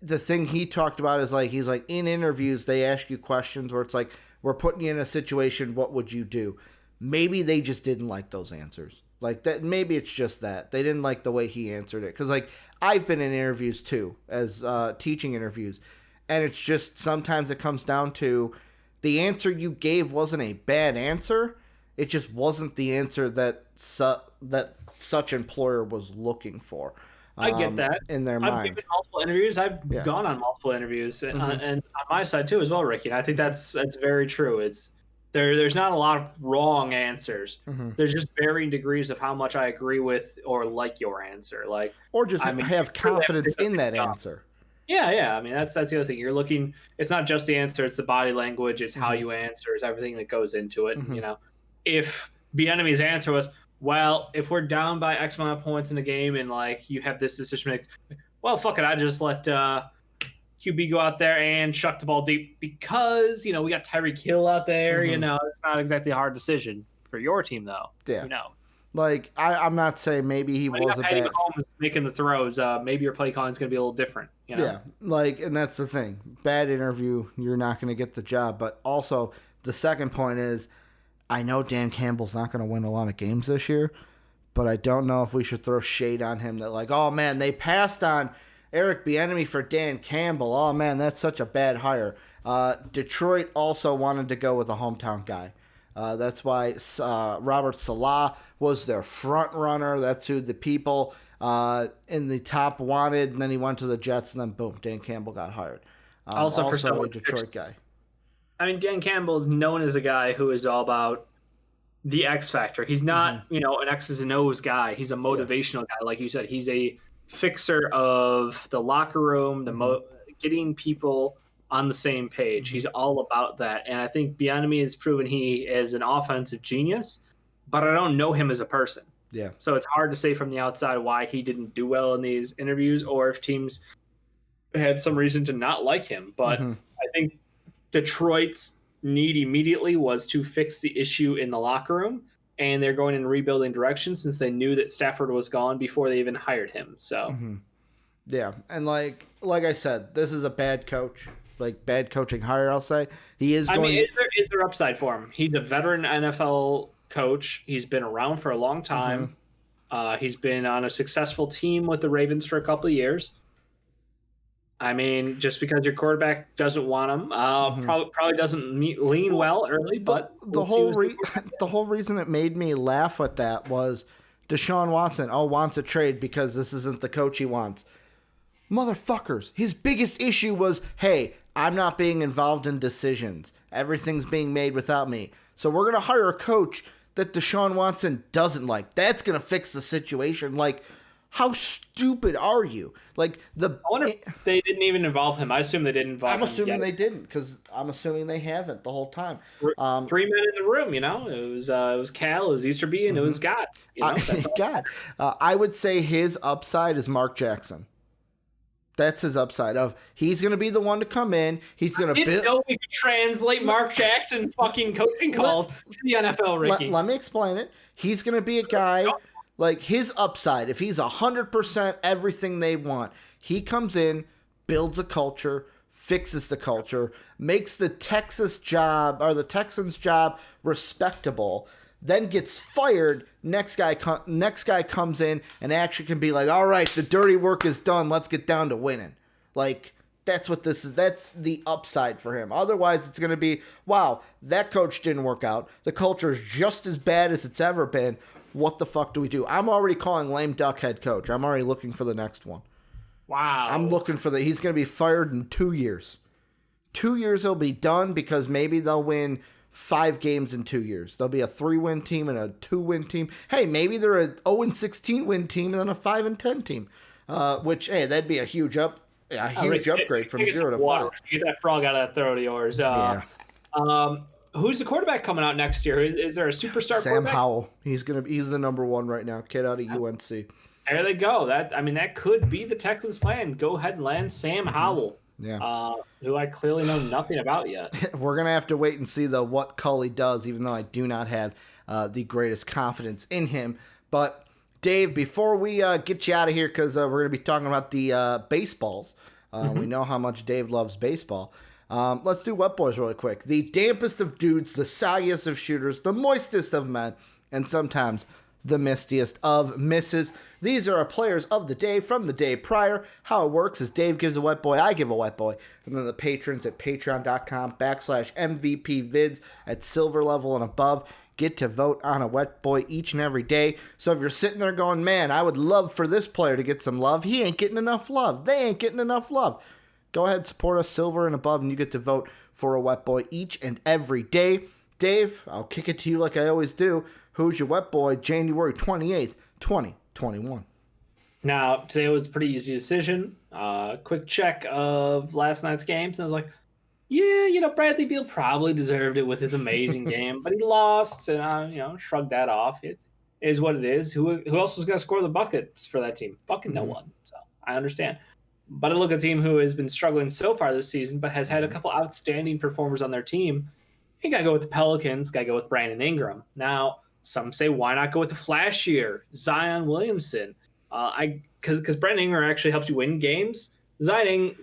the thing he talked about is like, he's like, in interviews, they ask you questions where it's like, we're putting you in a situation, what would you do? Maybe they just didn't like those answers. Like that, maybe it's just that they didn't like the way he answered it. Cause like I've been in interviews too, as teaching interviews, and it's just sometimes it comes down to the answer you gave wasn't a bad answer. It just wasn't the answer that such employer was looking for. I get that in their mind. I've given multiple interviews. I've gone on multiple interviews, and on my side too as well, Ricky. And I think that's very true. It's there's not a lot of wrong answers. There's just varying degrees of how much I agree with or like your answer, like or just have confidence in that answer. Yeah. I mean, that's the other thing. You're looking. It's not just the answer; it's the body language. It's how you answer. It's everything that goes into it. You know, if Bieniemy's answer was, well, if we're down by X amount of points in a game and like you have this decision make, well, fuck it, I just let QB go out there and chuck the ball deep because we got Tyreek Hill out there. It's not exactly a hard decision for your team though. Yeah. Like I'm not saying maybe he was a bad. Mahomes making the throws. Maybe your play calling is going to be a little different. Yeah. Like, and that's the thing. Bad interview, you're not going to get the job. But also the second point is, I know Dan Campbell's not going to win a lot of games this year, but I don't know if we should throw shade on him that like, oh man, they passed on Eric Bieniemy for Dan Campbell. Oh man, that's such a bad hire. Detroit also wanted to go with a hometown guy. That's why Robert Salah was their front runner. That's who the people in the top wanted. And then he went to the Jets, and then boom, Dan Campbell got hired. Also for someone a Detroit guy. I mean, Dan Campbell is known as a guy who is all about the X factor. He's not, an X's and O's guy. He's a motivational guy. Like you said, he's a fixer of the locker room, getting people on the same page. He's all about that. And I think Bieniemy has proven he is an offensive genius, but I don't know him as a person. Yeah. So it's hard to say from the outside why he didn't do well in these interviews or if teams had some reason to not like him. But I think Detroit's need immediately was to fix the issue in the locker room, and they're going in rebuilding direction since they knew that Stafford was gone before they even hired him. So, Yeah, and like I said, this is a bad coach, like bad coaching hire. I'll say he is. I mean, is there upside for him? He's a veteran NFL coach. He's been around for a long time. He's been on a successful team with the Ravens for a couple of years. I mean, just because your quarterback doesn't want him, probably doesn't lean well early. But the whole reason it made me laugh with that was Deshaun Watson wants a trade because this isn't the coach he wants. Motherfuckers, his biggest issue was, hey, I'm not being involved in decisions. Everything's being made without me. So we're going to hire a coach that Deshaun Watson doesn't like. That's going to fix the situation. Like, how stupid are you? Like I wonder if they didn't even involve him. I assume they didn't involve him. I'm assuming they didn't, because I'm assuming they haven't the whole time. 3 men in the room, you know. It was Cal, it was Easterby, and it was God. You know, God. I would say his upside is Mark Jackson. That's his upside. He's going to be the one to come in. He's going to build. Didn't know we could translate Mark Jackson fucking coaching calls to the NFL, Ricky. Let me explain it. He's going to be a guy. Like, his upside, if he's 100% everything they want, he comes in, builds a culture, fixes the culture, makes the Texans job respectable, then gets fired. Next guy comes in and actually can be like, all right, the dirty work is done. Let's get down to winning. Like, that's what this is. That's the upside for him. Otherwise, it's going to be, wow, that coach didn't work out. The culture is just as bad as it's ever been. What the fuck do we do? I'm already calling lame duck head coach. I'm already looking for the next one. Wow. I'm looking for he's going to be fired in 2 years. 2 years he'll be done, because maybe they'll win 5 games in 2 years. There'll be a 3-win team and a 2-win team. Hey, maybe they're a 0-16 win team and then a 5-10 team. Which, hey, that'd be a huge upgrade from 0 to 5. Get that frog out of that throat of yours. Who's the quarterback coming out next year? Is there a superstar Sam quarterback? Howell. He's the number 1 right now. Kid out of UNC. There they go. That could be the Texans' plan. Go ahead and land Sam Howell. Yeah. Who I clearly know nothing about yet. We're gonna have to wait and see what Culley does, even though I do not have the greatest confidence in him. But Dave, before we get you out of here, because we're gonna be talking about the baseballs. We know how much Dave loves baseball. Let's do Wet Boys really quick. The dampest of dudes, the soggiest of shooters, the moistest of men, and sometimes the mistiest of misses. These are our players of the day from the day prior. How it works is Dave gives a wet boy, I give a wet boy, and then the patrons at patreon.com/MVPvids at silver level and above get to vote on a wet boy each and every day. So if you're sitting there going, man, I would love for this player to get some love, he ain't getting enough love, they ain't getting enough love, go ahead, support us silver and above, and you get to vote for a wet boy each and every day. Dave, I'll kick it to you like I always do. Who's your wet boy January 28th, 2021? Now, today was a pretty easy decision. Quick check of last night's games, and I was like, yeah, Bradley Beal probably deserved it with his amazing game, but he lost, and shrugged that off. It is what it is. Who else was going to score the buckets for that team? Fucking no one. So I understand. But I look at a team who has been struggling so far this season, but has had a couple outstanding performers on their team. You got to go with the Pelicans, got to go with Brandon Ingram. Now, some say, why not go with the flashier Zion Williamson? Because Brandon Ingram actually helps you win games. Zion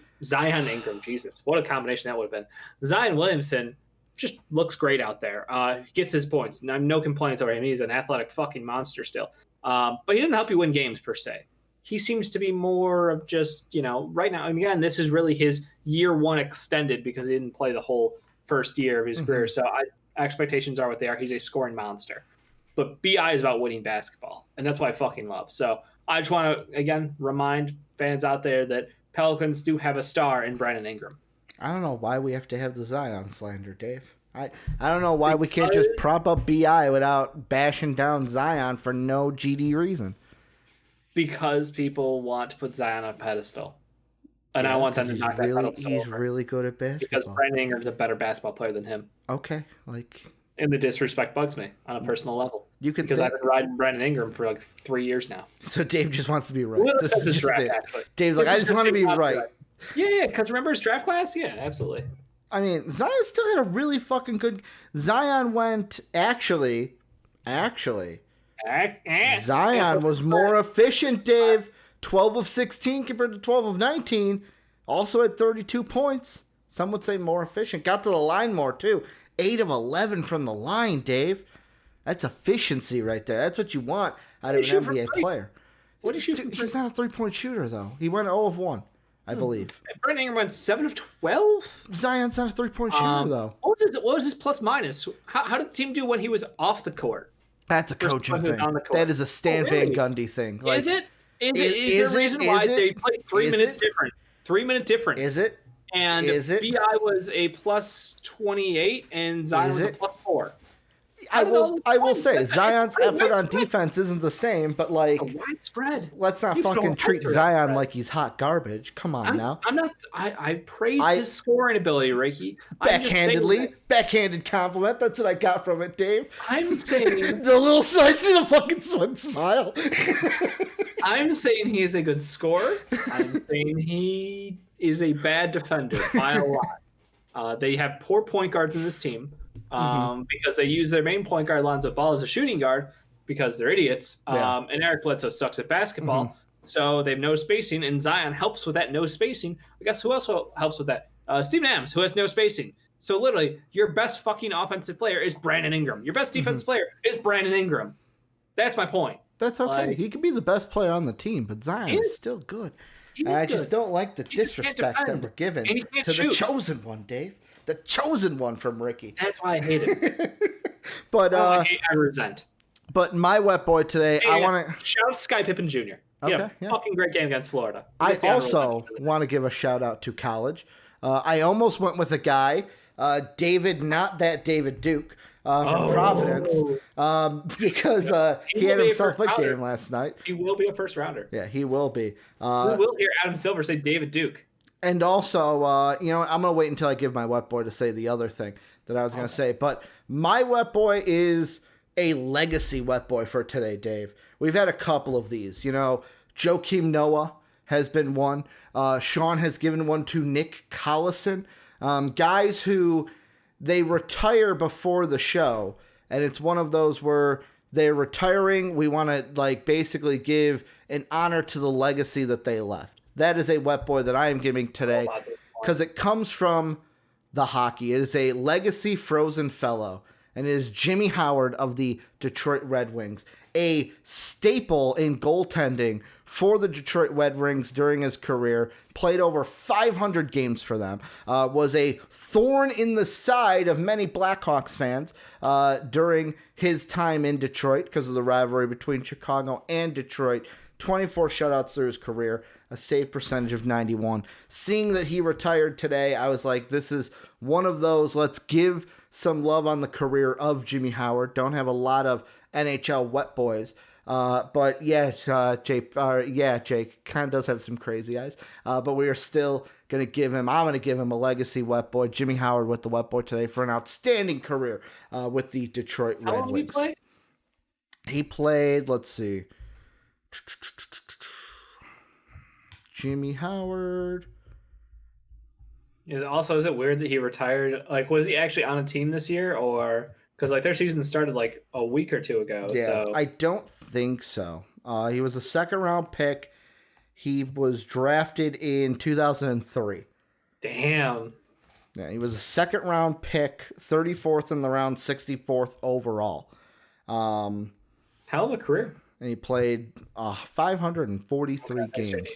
Ingram, Jesus, what a combination that would have been. Zion Williamson just looks great out there. He gets his points. No complaints over him. He's an athletic fucking monster still. But he didn't help you win games per se. He seems to be more of just, right now. And again, this is really his year one extended because he didn't play the whole first year of his career. So expectations are what they are. He's a scoring monster. But BI is about winning basketball. And that's what I fucking love. So I just want to, again, remind fans out there that Pelicans do have a star in Brandon Ingram. I don't know why we have to have the Zion slander, Dave. I don't know why we can't just prop up BI without bashing down Zion for no GD reason. Because people want to put Zion on a pedestal. And I want them to knock that pedestal He's over. really good at basketball. Because Brandon Ingram's a better basketball player than him. Okay, And the disrespect bugs me on a personal level. Because I've been riding Brandon Ingram for 3 years now. So Dave just wants to be right. This draft, actually. Dave's like, I just want to be right. Yeah, because remember his draft class? Yeah, absolutely. I mean, Zion still had a really fucking good... Zion went... Actually... Zion was more efficient, Dave. 12 of 16 compared to 12 of 19. Also had 32 points. Some would say more efficient. Got to the line more, too. 8 of 11 from the line, Dave. That's efficiency right there. That's what you want out of an NBA player. What did you shoot? He's not a three-point shooter, though. He went 0 of 1, I believe. And Brent Ingram went 7 of 12? Zion's not a three-point shooter, though. What was his plus minus? How did the team do when he was off the court? That's a coaching thing. That is a Stan Van Gundy thing. Like, is it? Is there a reason why they played 3 minutes different? 3 minute difference. Is it? And BI was a plus 28 and Zion was a plus 4. I will say Zion's effort on defense isn't the same, but like it's a widespread. Let's not fucking treat Zion like he's hot garbage. Come on now. I'm not. I praised his scoring ability, Ricky. Backhanded compliment. That's what I got from it, Dave. I'm saying the little I see the fucking smile. I'm saying he is a good scorer. I'm saying he is a bad defender by a lot. They have poor point guards in this team. Because they use their main point guard, Lonzo Ball, as a shooting guard because they're idiots. And Eric Bledsoe sucks at basketball. So they have no spacing, and Zion helps with that no spacing. I guess who else helps with that? Steven Adams, who has no spacing. So literally, your best fucking offensive player is Brandon Ingram. Your best defensive player is Brandon Ingram. That's my point. That's okay. He could be the best player on the team, but Zion is still good. I just don't like the disrespect that we're giving to the chosen one, Dave. The chosen one from Ricky. That's why I hate it. But I resent. But my wet boy today, I want to shout out Sky Pippen Jr. Okay, fucking great game against Florida. I also want to give a shout out to college. I almost went with a guy, David, not that David Duke, from Providence, because he had himself a game last night. He will be a first rounder. Yeah, he will be. We will hear Adam Silver say David Duke. And also, I'm going to wait until I give my wet boy to say the other thing that I was going to say. But my wet boy is a legacy wet boy for today, Dave. We've had a couple of these. Joakim Noah has been one. Sean has given one to Nick Collison. Guys who they retire before the show. And it's one of those where they're retiring. We want to basically give an honor to the legacy that they left. That is a wet boy that I am giving today because it comes from the hockey. It is a legacy frozen fellow, and it is Jimmy Howard of the Detroit Red Wings, a staple in goaltending for the Detroit Red Wings during his career, played over 500 games for them, was a thorn in the side of many Blackhawks fans during his time in Detroit because of the rivalry between Chicago and Detroit. 24 shutouts through his career, a save percentage of 91. Seeing that he retired today, I was like, this is one of those, let's give some love on the career of Jimmy Howard. Don't have a lot of NHL wet boys. But yeah, Jake kind of does have some crazy eyes. But we are still going to give him, I'm going to give him a legacy wet boy, Jimmy Howard with the wet boy today for an outstanding career with the Detroit Red Wings. How long did he play? He played, let's see. Jimmy Howard. Also, is it weird that he retired? Was he actually on a team this year, or because their season started a week or two ago? Yeah, so. I don't think so. He was a second-round pick. He was drafted in 2003. Damn. Yeah, he was a second-round pick, 34th in the round, 64th overall. Hell of a career. And he played 543 games.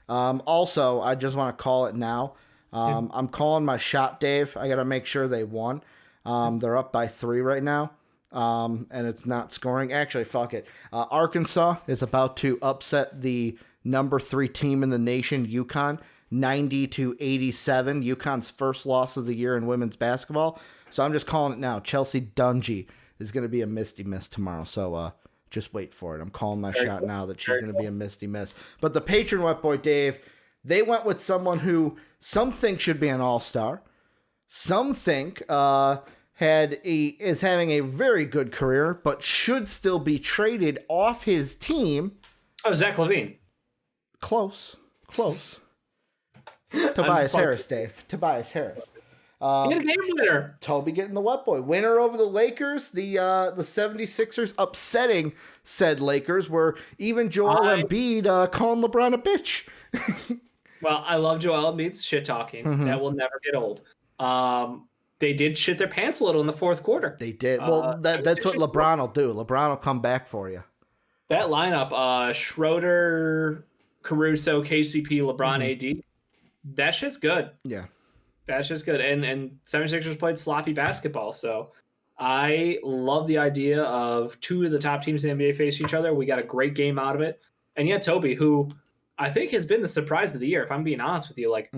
Also, I just want to call it now. I'm calling my shot, Dave. I got to make sure they won. They're up by 3 right now, and it's not scoring. Actually, fuck it. Arkansas is about to upset the number 3 team in the nation, UConn, 90-87. UConn's first loss of the year in women's basketball. So I'm just calling it now. Chelsea Dungy is going to be a misty miss tomorrow. So, just wait for it. I'm calling my shot now that she's going to be a misty miss. But the patron wet boy, Dave, they went with someone who some think should be an all-star. Some think is having a very good career, but should still be traded off his team. Oh, Zach LaVine. Close. Tobias Harris, Dave. Tobias Harris. He had a game winner. Toby getting the wet boy. Winner over the Lakers. The 76ers upsetting said Lakers, where even Joel Embiid calling LeBron a bitch. Well, I love Joel Embiid's shit talking. Mm-hmm. That will never get old. They did shit their pants a little in the fourth quarter. They did. Well, that's what LeBron will do. LeBron will come back for you. That lineup, Schroeder, Caruso, KCP, LeBron, AD, that shit's good. Yeah. That's just good. And 76ers played sloppy basketball. So I love the idea of two of the top teams in the NBA face each other. We got a great game out of it. And yeah, Toby, who I think has been the surprise of the year, if I'm being honest with you. Like,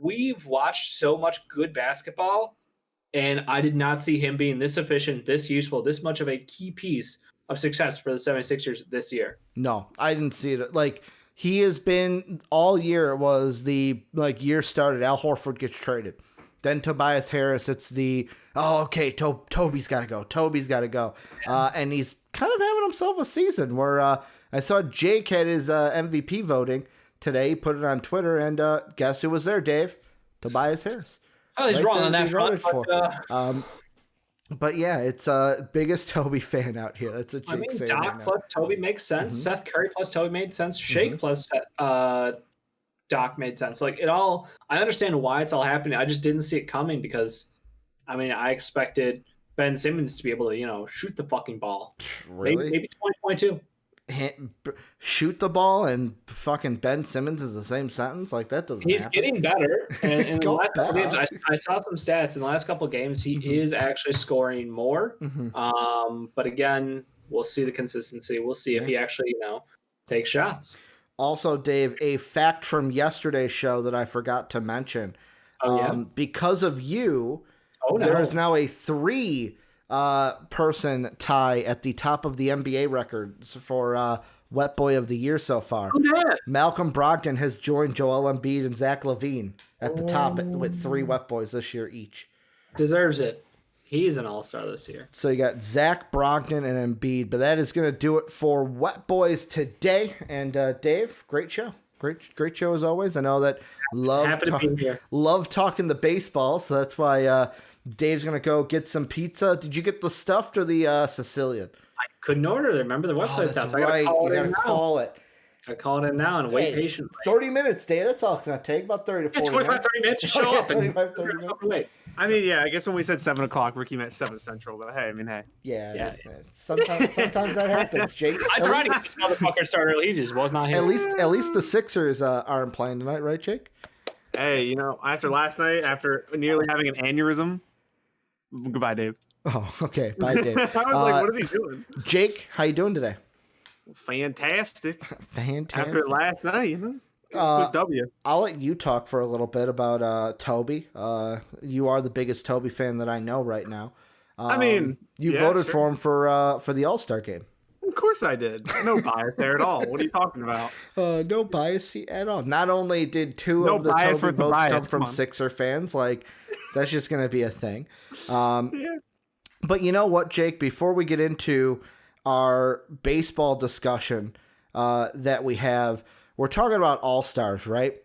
we've watched so much good basketball, and I did not see him being this efficient, this useful, this much of a key piece of success for the 76ers this year. No, I didn't see it. Like, he has been all year. It was the year started. Al Horford gets traded, then Tobias Harris. It's the Toby's got to go. Toby's got to go, and he's kind of having himself a season where I saw Jake had his MVP voting today. He put it on Twitter, and guess who was there, Dave? Tobias Harris. Oh, he's wrong on that front. But yeah, it's biggest Toby fan out here. That's a Jake fan. Doc plus Toby makes sense. Seth Curry plus Toby made sense. Shake plus Doc made sense. Like, it all, I understand why it's all happening. I just didn't see it coming because, I expected Ben Simmons to be able to, shoot the fucking ball. Really? Maybe 2022. Shoot the ball and fucking Ben Simmons is the same sentence? Like, that doesn't He's happen. getting better. And in the last couple games, I saw some stats. In the last couple of games, he is actually scoring more. But again, we'll see the consistency. We'll see if he actually, takes shots. Also, Dave, a fact from yesterday's show that I forgot to mention. Because of you, there is now a 3 person tie at the top of the NBA records for Wet Boy of the Year so far. Malcolm Brogdon has joined Joel Embiid and Zach LaVine at the top with 3 Wet Boys this year each. Deserves it. He's an all-star this year. So you got Zach, Brogdon, and Embiid. But that is going to do it for Wet Boys today. And Dave, great show. Great show as always. I know that love talking the baseball, so that's why Dave's going to go get some pizza. Did you get the stuffed or the Sicilian? I couldn't order. Remember the website's down. So right. You got to call it. I call it in now and wait patiently. 30 minutes, Dave. That's all it's going to take. About 30 to 40 25, 30 minutes to show up. 25, 30 minutes. Wait. I guess when we said 7 o'clock, Ricky meant 7 Central. But hey, Yeah. Sometimes that happens, Jake. I tried to get this motherfucker started early. He just was not here. At least the Sixers aren't playing tonight, right, Jake? Hey, after last night, after nearly having an aneurysm, goodbye, Dave. Oh, okay. Bye, Dave. I was like, what is he doing? Jake, how you doing today? Fantastic. Fantastic. After last night, W. I'll let you talk for a little bit about Toby. You are the biggest Toby fan that I know right now. You voted for him for the All-Star game. Of course I did. No bias there at all. What are you talking about? No bias at all. Not only did 2 of the Toby votes come from Sixer fans, like, that's just going to be a thing. But you know what, Jake? Before we get into our baseball discussion that we have, we're talking about All-Stars, right?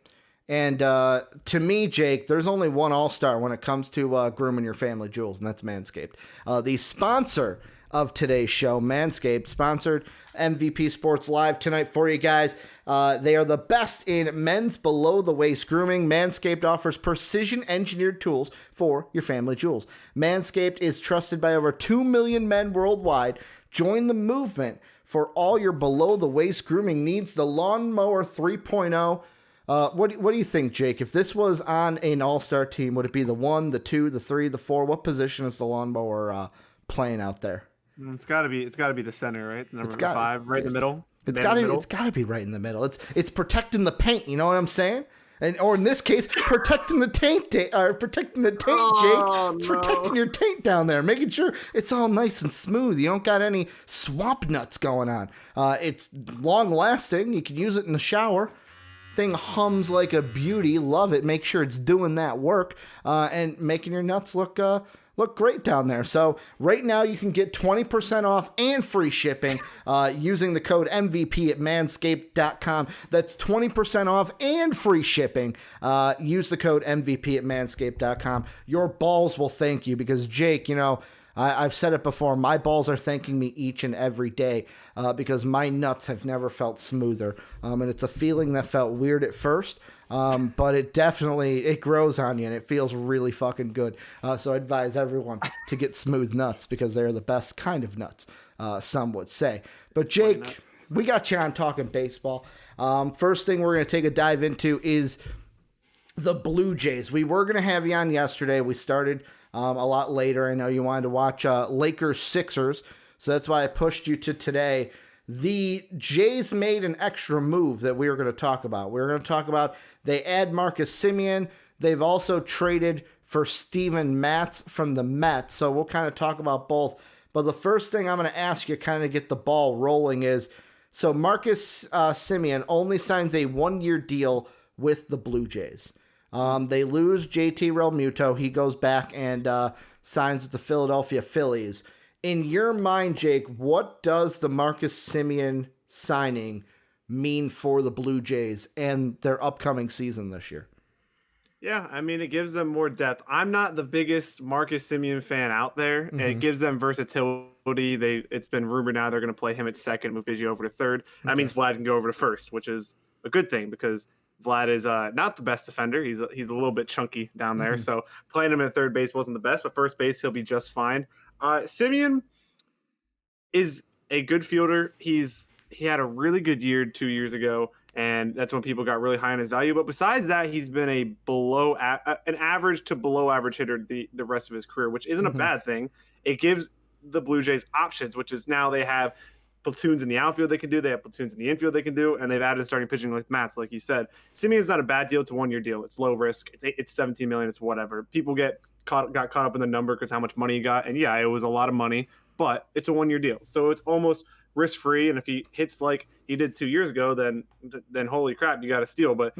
And to me, Jake, there's only one All-Star when it comes to grooming your family jewels, and that's MANSCAPED. The sponsor of today's show, MANSCAPED, sponsored MVP Sports Live tonight for you guys. They are the best in men's below-the-waist grooming. MANSCAPED offers precision-engineered tools for your family jewels. MANSCAPED is trusted by over 2 million men worldwide. Join the movement for all your below-the-waist grooming needs. The Lawnmower 3.0. What do you think, Jake? If this was on an all-star team, would it be the 1, the 2, the 3, the 4? What position is the Lawnmower playing out there? It's got to be the center, right? Number 5, right in the middle. It's got to be right in the middle. It's protecting the paint. You know what I'm saying? Or in this case, protecting the taint, Jake. It's protecting your taint down there, making sure it's all nice and smooth. You don't got any swamp nuts going on. It's long lasting. You can use it in the shower. Thing hums like a beauty. Love it. Make sure it's doing that work and making your nuts look look great down there. So right now you can get 20% off and free shipping using the code MVP at manscaped.com. That's 20% off and free shipping. Use the code MVP at manscaped.com. Your balls will thank you because, Jake, I've said it before, my balls are thanking me each and every day because my nuts have never felt smoother. And it's a feeling that felt weird at first, but it grows on you and it feels really fucking good. So I advise everyone to get smooth nuts because they're the best kind of nuts, some would say. But Jake, we got you on talking baseball. First thing we're going to take a dive into is the Blue Jays. We were going to have you on yesterday. We started a lot later. I know you wanted to watch Lakers Sixers, so that's why I pushed you to today. The Jays made an extra move that we were going to talk about. We were going to talk about they add Marcus Semien. They've also traded for Steven Matz from the Mets, so we'll kind of talk about both. But the first thing I'm going to ask you, kind of get the ball rolling, is so Marcus Semien only signs a 1-year deal with the Blue Jays. They lose JT Realmuto. He goes back and signs with the Philadelphia Phillies. In your mind, Jake, what does the Marcus Semien signing mean for the Blue Jays and their upcoming season this year? Yeah, I mean, it gives them more depth. I'm not the biggest Marcus Semien fan out there. Mm-hmm. It gives them versatility. It's been rumored now they're going to play him at second, move Didi over to third. Okay. That means Vlad can go over to first, which is a good thing because Vlad is not the best defender. He's a little bit chunky down there. Mm-hmm. So playing him at third base wasn't the best, but first base, he'll be just fine. Semien is a good fielder. He had a really good year 2 years ago, and that's when people got really high on his value. But besides that, he's been an average to below average hitter the rest of his career, which isn't a bad thing. It gives the Blue Jays options, which is now they have platoons in the outfield they can do. They have platoons in the infield they can do, and they've added starting pitching like Matz, like you said. Semien's not a bad deal. It's a 1-year deal. It's low risk. It's $17 million. It's whatever. People got caught up in the number because how much money he got, and yeah, it was a lot of money, but it's a 1-year deal, so it's almost risk-free. And if he hits like he did 2 years ago, then holy crap, you got to steal. But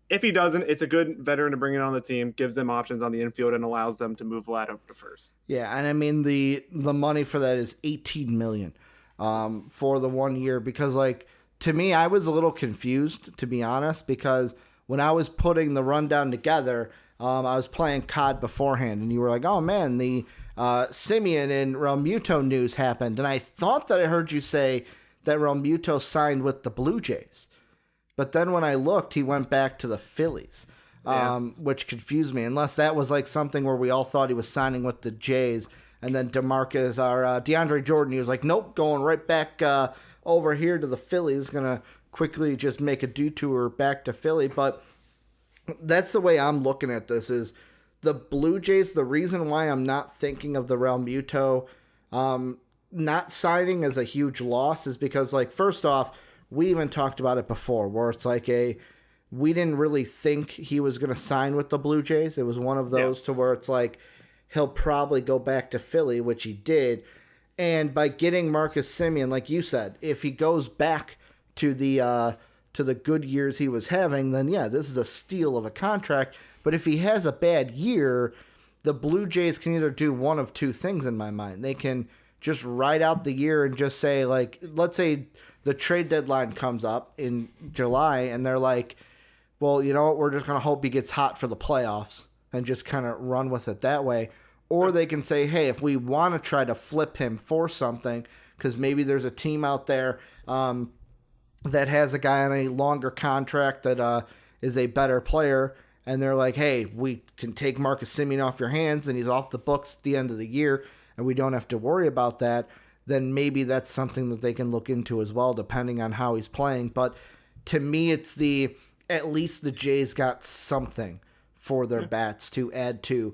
if he doesn't, it's a good veteran to bring in on the team, gives them options on the infield, and allows them to move Vlad over to first. Yeah, and I mean the money for that is $18 million for the 1 year, because like to me, I was a little confused, to be honest, because when I was putting the rundown together, I was playing COD beforehand, and you were like, oh man, the Semien and Realmuto news happened, and I thought that I heard you say that Realmuto signed with the Blue Jays. But then when I looked, he went back to the Phillies, which confused me, unless that was like something where we all thought he was signing with the Jays, and then DeAndre Jordan, he was like, nope, going right back over here to the Phillies, going to quickly just make a detour back to Philly. But that's the way I'm looking at this is the Blue Jays. The reason why I'm not thinking of the Realmuto not signing as a huge loss is because, like, first off, we even talked about it before where it's like we didn't really think he was going to sign with the Blue Jays. It was one of those to where it's like he'll probably go back to Philly, which he did. And by getting Marcus Semien, like you said, if he goes back to the good years he was having, then yeah, this is a steal of a contract. But if he has a bad year, the Blue Jays can either do one of two things in my mind. They can just ride out the year and just say, like, let's say the trade deadline comes up in July and they're like, well, you know what, we're just going to hope he gets hot for the playoffs and just kind of run with it that way. Or they can say, hey, if we want to try to flip him for something, because maybe there's a team out there that has a guy on a longer contract that is a better player, and they're like, hey, we can take Marcus Semien off your hands and he's off the books at the end of the year and we don't have to worry about that, then maybe that's something that they can look into as well, depending on how he's playing. But to me, it's at least the Jays got something for their bats to add to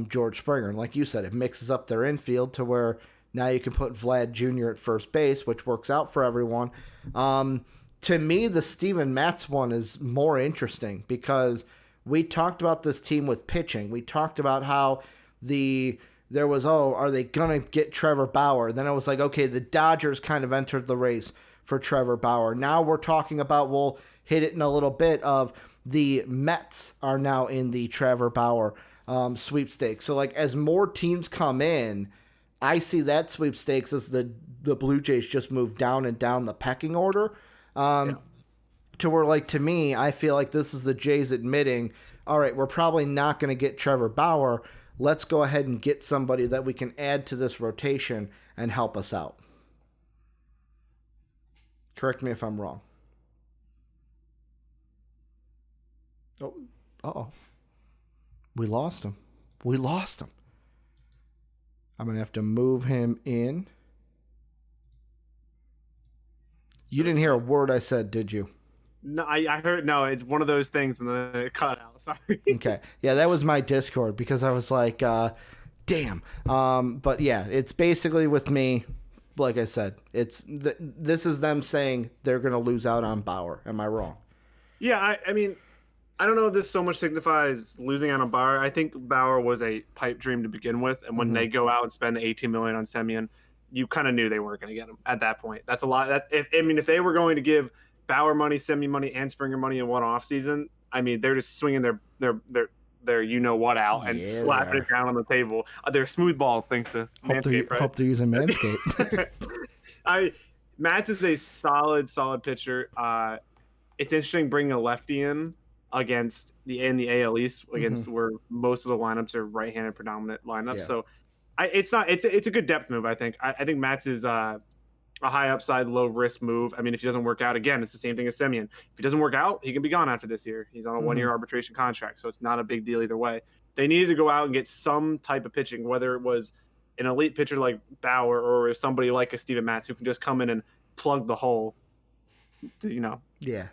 George Springer. And like you said, it mixes up their infield to where now you can put Vlad Jr. at first base, which works out for everyone. To me, the Steven Matz one is more interesting because we talked about this team with pitching. We talked about how there was, are they going to get Trevor Bauer? Then it was like, okay, the Dodgers kind of entered the race for Trevor Bauer. Now we're talking about, we'll hit it in a little bit, of the Mets are now in the Trevor Bauer sweepstakes. So like as more teams come in, I see that sweepstakes as the Blue Jays just move down and down the pecking order. To where, like, to me, I feel like this is the Jays admitting, all right, we're probably not going to get Trevor Bauer. Let's go ahead and get somebody that we can add to this rotation and help us out. Correct me if I'm wrong. Oh, uh-oh. We lost him. I'm going to have to move him in. You didn't hear a word I said, did you? No, I heard. No, it's one of those things, and then it cut out. Sorry. Okay, yeah, that was my Discord because I was like, "Damn." But yeah, it's basically with me. Like I said, this is them saying they're going to lose out on Bauer. Am I wrong? Yeah, I mean, I don't know if this so much signifies losing out on Bauer. I think Bauer was a pipe dream to begin with, and when they go out and spend the $18 million on Semien, you kind of knew they weren't going to get him at that point. That's a lot. If they were going to give Bauer money, Semien money, and Springer money in one off season, I mean, they're just swinging their you know what out and slapping it down on the table. They're smooth ball thanks to MANSCAPED, right? Hope they're using MANSCAPED. Matz is a solid pitcher. It's interesting bringing a lefty in against the AL East against where most of the lineups are right-handed predominant lineups. Yeah. So it's a good depth move. I think Matz is a high upside, low risk move. I mean, if he doesn't work out, again, it's the same thing as Semien. If he doesn't work out, he can be gone after this year. He's on a 1-year arbitration contract, so it's not a big deal either way. They needed to go out and get some type of pitching, whether it was an elite pitcher like Bauer or somebody like a Steven Matz who can just come in and plug the hole. Yeah.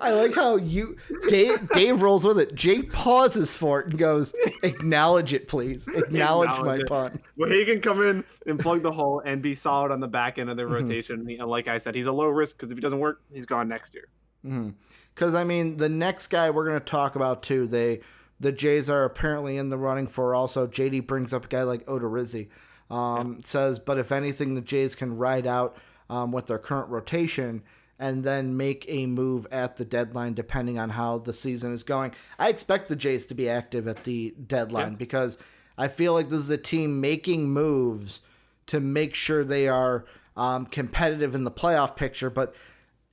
I like how Dave rolls with it. Jake pauses for it and goes, "Acknowledge it, please. Acknowledge my pun." Well, he can come in and plug the hole and be solid on the back end of the rotation. And like I said, he's a low risk because if he doesn't work, he's gone next year. Because I mean, the next guy we're going to talk about too, the Jays are apparently in the running for. Also, JD brings up a guy like Odorizzi. Says, but if anything, the Jays can ride out with their current rotation and then make a move at the deadline depending on how the season is going. I expect the Jays to be active at the deadline because I feel like this is a team making moves to make sure they are competitive in the playoff picture, but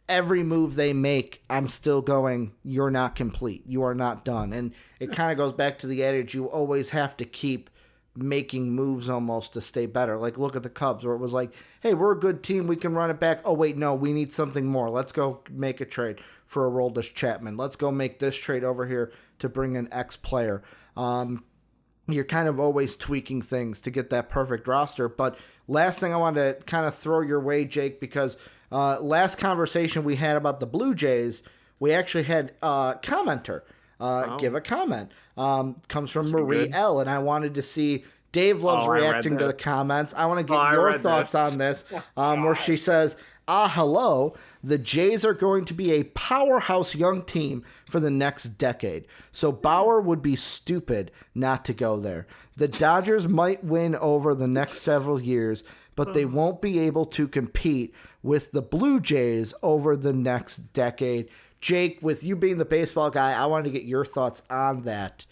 every move they make, I'm still going, you're not complete. You are not done. And it kind of goes back to the adage, you always have to keep making moves almost to stay better. Like, look at the Cubs where it was like, hey, we're a good team. We can run it back. Oh, wait, no, we need something more. Let's go make a trade for Aroldis Chapman. Let's go make this trade over here to bring in X player. You're kind of always tweaking things to get that perfect roster. But last thing I wanted to kind of throw your way, Jake, because last conversation we had about the Blue Jays, we actually had a commenter give a comment. Comes from Marie L. And I wanted to see, Dave loves reacting to the comments. I want to get your thoughts on this, where she says, hello, the Jays are going to be a powerhouse young team for the next decade. So Bauer would be stupid not to go there. The Dodgers might win over the next several years, but they won't be able to compete with the Blue Jays over the next decade. Jake, with you being the baseball guy, I wanted to get your thoughts on that.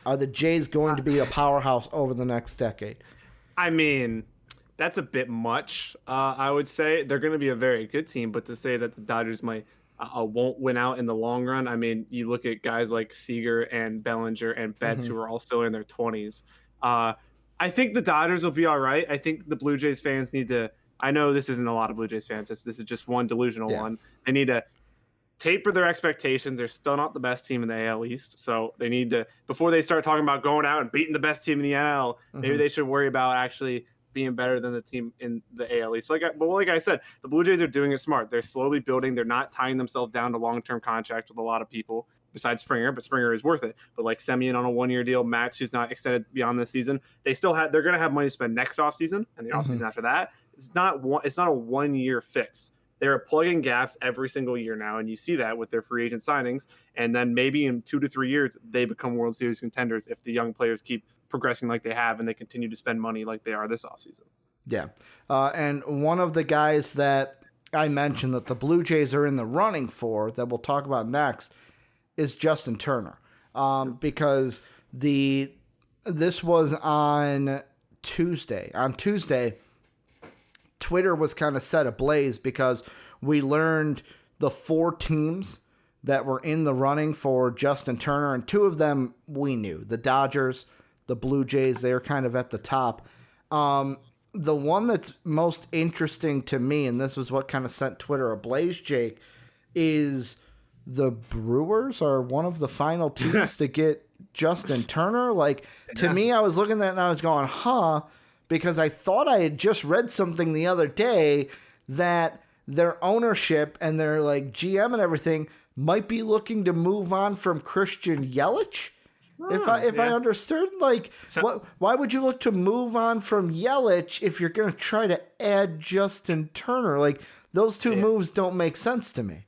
Are the Jays going to be a powerhouse over the next decade? I mean, that's a bit much. I would say they're going to be a very good team, but to say that the Dodgers won't win out in the long run, I mean, you look at guys like Seager and Bellinger and Betts who are all still in their 20s. I think the Dodgers will be all right. I think the Blue Jays fans need to. I know this isn't a lot of Blue Jays fans. This is just one delusional one. They need to taper their expectations. They're still not the best team in the AL East, so they need to, before they start talking about going out and beating the best team in the NL, maybe they should worry about actually being better than the team in the AL East. Like I said, the Blue Jays are doing it smart. They're slowly building. They're not tying themselves down to long-term contract with a lot of people besides Springer, but Springer is worth it. But like Semien on a 1-year deal, Matz, who's not extended beyond this season, they're going to have money to spend next offseason and the offseason after that. It's not a 1-year fix. They're plugging gaps every single year now, and you see that with their free agent signings. And then maybe in 2 to 3 years, they become World Series contenders if the young players keep progressing like they have and they continue to spend money like they are this offseason. Yeah. And one of the guys that I mentioned that the Blue Jays are in the running for, that we'll talk about next, is Justin Turner. Because This was on Tuesday. On Tuesday, Twitter was kind of set ablaze because we learned the 4 teams that were in the running for Justin Turner, and 2 of them we knew. The Dodgers, the Blue Jays, they were kind of at the top. The one that's most interesting to me, and this was what kind of sent Twitter ablaze, Jake, is the Brewers are one of the final teams to get Justin Turner. Like, to me, I was looking at that and I was going, because I thought I had just read something the other day that their ownership and their like GM and everything might be looking to move on from Christian Yelich. If I understood, like, why would you look to move on from Yelich if you're going to try to add Justin Turner? Like, those 2 moves don't make sense to me.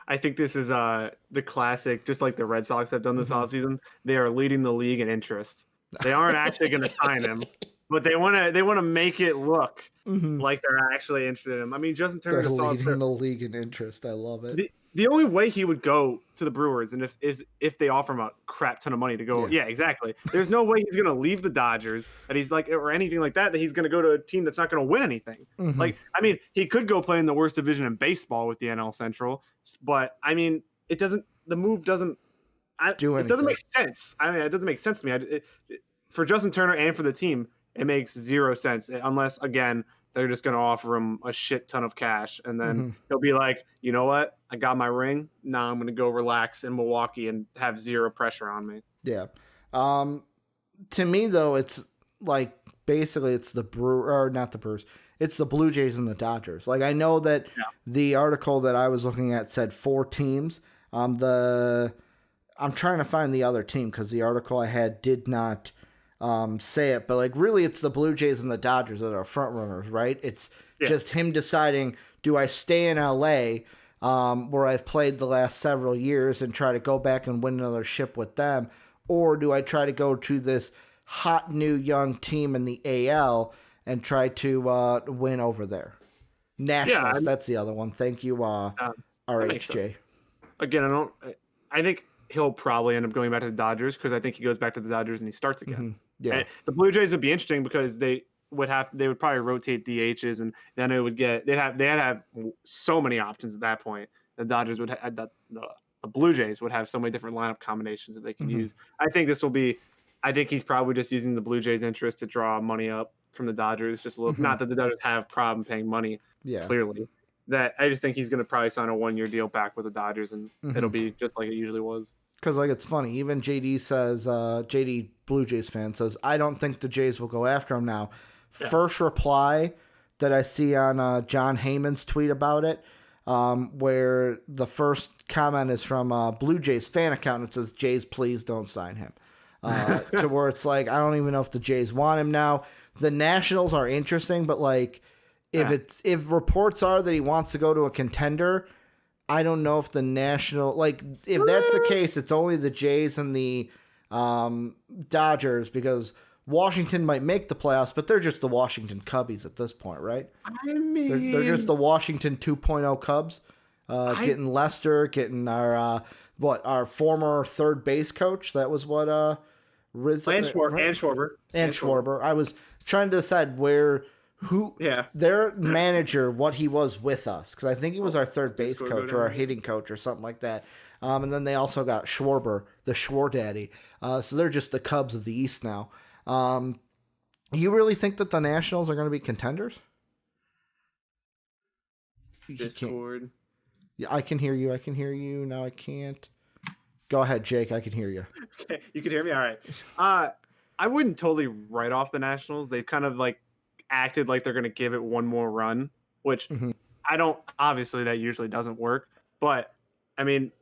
I think this is the classic, just like the Red Sox have done this offseason. They are leading the league in interest. They aren't actually going to sign him, but they want to make it look like they're actually interested in him. I mean, Justin Turner is leading the league in interest. I love it. The only way he would go to the Brewers and if they offer him a crap ton of money to go. Yeah, exactly. There's no way he's going to leave the Dodgers that he's like, or anything like that he's going to go to a team that's not going to win anything. Like, I mean, he could go play in the worst division in baseball with the NL Central, but I mean, the move doesn't it doesn't make sense. I mean, it doesn't make sense to me. For Justin Turner and for the team, it makes 0 sense unless, again, they're just going to offer him a shit ton of cash. And then he'll be like, you know what? I got my ring. Now I'm going to go relax in Milwaukee and have 0 pressure on me. Yeah. To me, though, it's like basically it's the not the Brewers. It's the Blue Jays and the Dodgers. Like, I know that the article that I was looking at said 4 teams. I'm trying to find the other team because the article I had did not say it, but like really it's the Blue Jays and the Dodgers that are front runners, right? It's just him deciding, do I stay in LA where I've played the last several years and try to go back and win another ship with them, or do I try to go to this hot new young team in the AL and try to win over there? Nationals, that's the other one. Thank you, RHJ. Again, I think he'll probably end up going back to the Dodgers because I think he goes back to the Dodgers and he starts again. Yeah, and the Blue Jays would be interesting because they would probably rotate DHs, and then they'd have so many options at that point. The Dodgers would have the Blue Jays would have so many different lineup combinations that they can use. I think he's probably just using the Blue Jays' interest to draw money up from the Dodgers. Just a little, not that the Dodgers have problem paying money. Yeah, clearly. That I just think he's going to probably sign a 1-year deal back with the Dodgers, and it'll be just like it usually was. Because, like, it's funny. Even JD says, JD Blue Jays fan says, I don't think the Jays will go after him now. Yeah. First reply that I see on John Heyman's tweet about it, where the first comment is from Blue Jays fan account. And it says, Jays, please don't sign him. To where it's like, I don't even know if the Jays want him now. The Nationals are interesting, but, like, if reports are that he wants to go to a contender, I don't know if the National, like, if that's the case, it's only the Jays and the Dodgers, because Washington might make the playoffs, but they're just the Washington Cubbies at this point, right? I mean, they're just the Washington 2.0 Cubs, getting Lester, getting our former third base coach. That was what and Schwarber. I was trying to decide their manager, what he was with us, because I think he was our third base coach or our hitting coach or something like that. And then they also got Schwarber, the Schwar Daddy. So they're just the Cubs of the East now. You really think that the Nationals are going to be contenders? Discord. Yeah, I can hear you. Now I can't. Go ahead, Jake. I can hear you. Okay, you can hear me? All right. I wouldn't totally write off the Nationals. They've kind of like acted like they're going to give it one more run, which I don't, obviously that usually doesn't work, but I mean,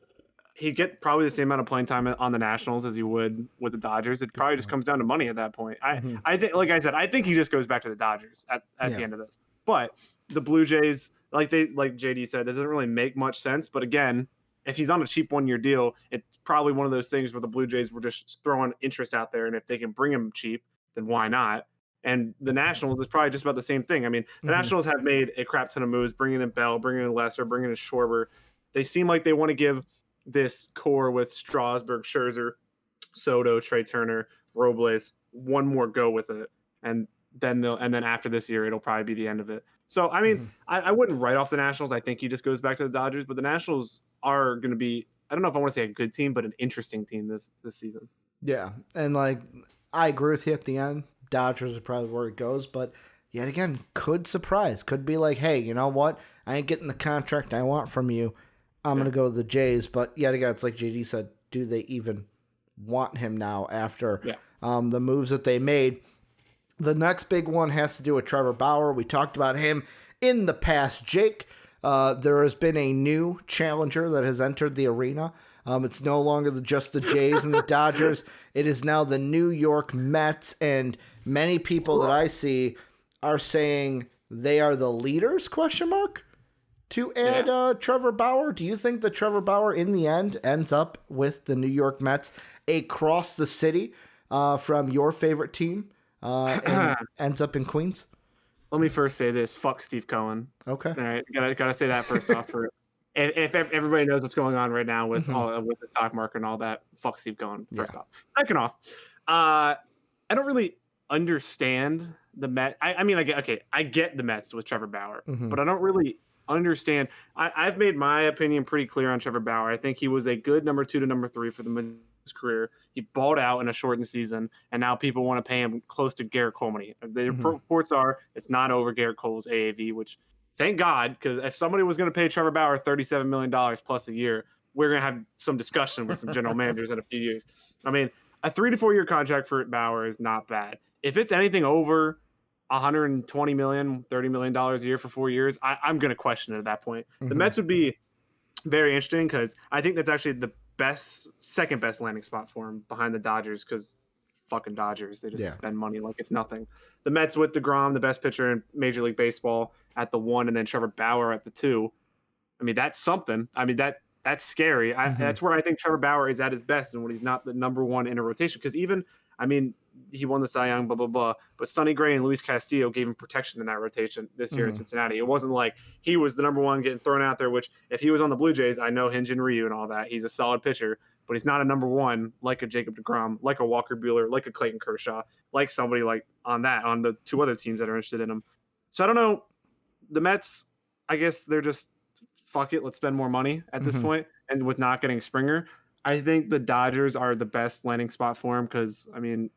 he'd get probably the same amount of playing time on the Nationals as he would with the Dodgers. It probably just comes down to money at that point. I think, like I said, I think he just goes back to the Dodgers at the end of this, but the Blue Jays, like JD said, that doesn't really make much sense. But again, if he's on a cheap 1-year deal, it's probably one of those things where the Blue Jays were just throwing interest out there. And if they can bring him cheap, then why not? And the Nationals is probably just about the same thing. I mean, the Nationals have made a crap ton of moves, bringing in Bell, bringing in Lester, bringing in Schwarber. They seem like they want to give this core with Strasburg, Scherzer, Soto, Trey Turner, Robles, one more go with it, and then after this year, it'll probably be the end of it. So I mean, I wouldn't write off the Nationals. I think he just goes back to the Dodgers, but the Nationals are going to be, I don't know if I want to say a good team, but an interesting team this season. Yeah, and like I agree with you at the end. Dodgers are probably where it goes, but yet again, could surprise. Could be like, hey, you know what? I ain't getting the contract I want from you. I'm going to go to the Jays. But yet again, it's like JD said, do they even want him now after the moves that they made? The next big one has to do with Trevor Bauer. We talked about him in the past. Jake, there has been a new challenger that has entered the arena. It's no longer just the Jays and the Dodgers. It is now the New York Mets, and many people that I see are saying they are the leaders, to add Trevor Bauer. Do you think that Trevor Bauer, in the end, ends up with the New York Mets across the city from your favorite team and ends up in Queens? Let me first say this. Fuck Steve Cohen. Okay. All right. Gotta say that first off. If everybody knows what's going on right now with with the stock market and all that, fuck Steve Cohen, first off. Second off, I don't really understand the Mets. I mean, I get the Mets with Trevor Bauer, but I don't really understand. I've made my opinion pretty clear on Trevor Bauer. I think he was a good number 2 to number 3 for his career. He balled out in a shortened season, and now people want to pay him close to Garrett Cole money. The reports are it's not over Garrett Cole's AAV, which thank God, because if somebody was going to pay Trevor Bauer $37 million plus a year, we're going to have some discussion with some general managers in a few years. I mean, a 3 to 4 year contract for Bauer is not bad. If it's anything over $120 million, $30 million a year for 4 years, I'm going to question it at that point. The Mets would be very interesting because I think that's actually the second best landing spot for him behind the Dodgers, because fucking Dodgers, they just spend money like it's nothing. The Mets with DeGrom, the best pitcher in Major League Baseball, at the 1, and then Trevor Bauer at the 2. I mean, that's something. I mean, that's scary. That's where I think Trevor Bauer is at his best, and when he's not the number 1 in a rotation. Because even, I mean, he won the Cy Young, blah, blah, blah. But Sonny Gray and Luis Castillo gave him protection in that rotation this year in Cincinnati. It wasn't like he was the number 1 getting thrown out there, which if he was on the Blue Jays, I know Hyun-Jin Ryu and all that. He's a solid pitcher, but he's not a number 1 like a Jacob deGrom, like a Walker Buehler, like a Clayton Kershaw, like somebody like on the 2 other teams that are interested in him. So I don't know. The Mets, I guess they're just, fuck it, let's spend more money at this point. And with not getting Springer, I think the Dodgers are the best landing spot for him because, I mean,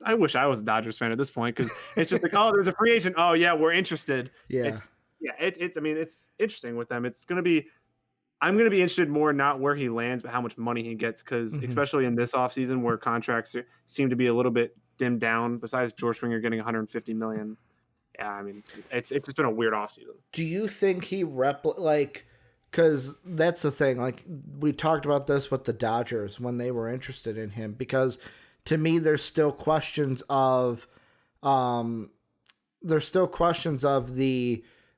I wish I was a Dodgers fan at this point because it's just like, oh, there's a free agent. Oh, yeah, we're interested. Yeah. I mean, it's interesting with them. I'm going to be interested more not where he lands, but how much money he gets because especially in this offseason where contracts seem to be a little bit dimmed down, besides George Springer getting $150 million. Yeah, I mean, it's just been a weird offseason. Do you think he because that's the thing. Like, we talked about this with the Dodgers when they were interested in him, because to me, there's still questions of the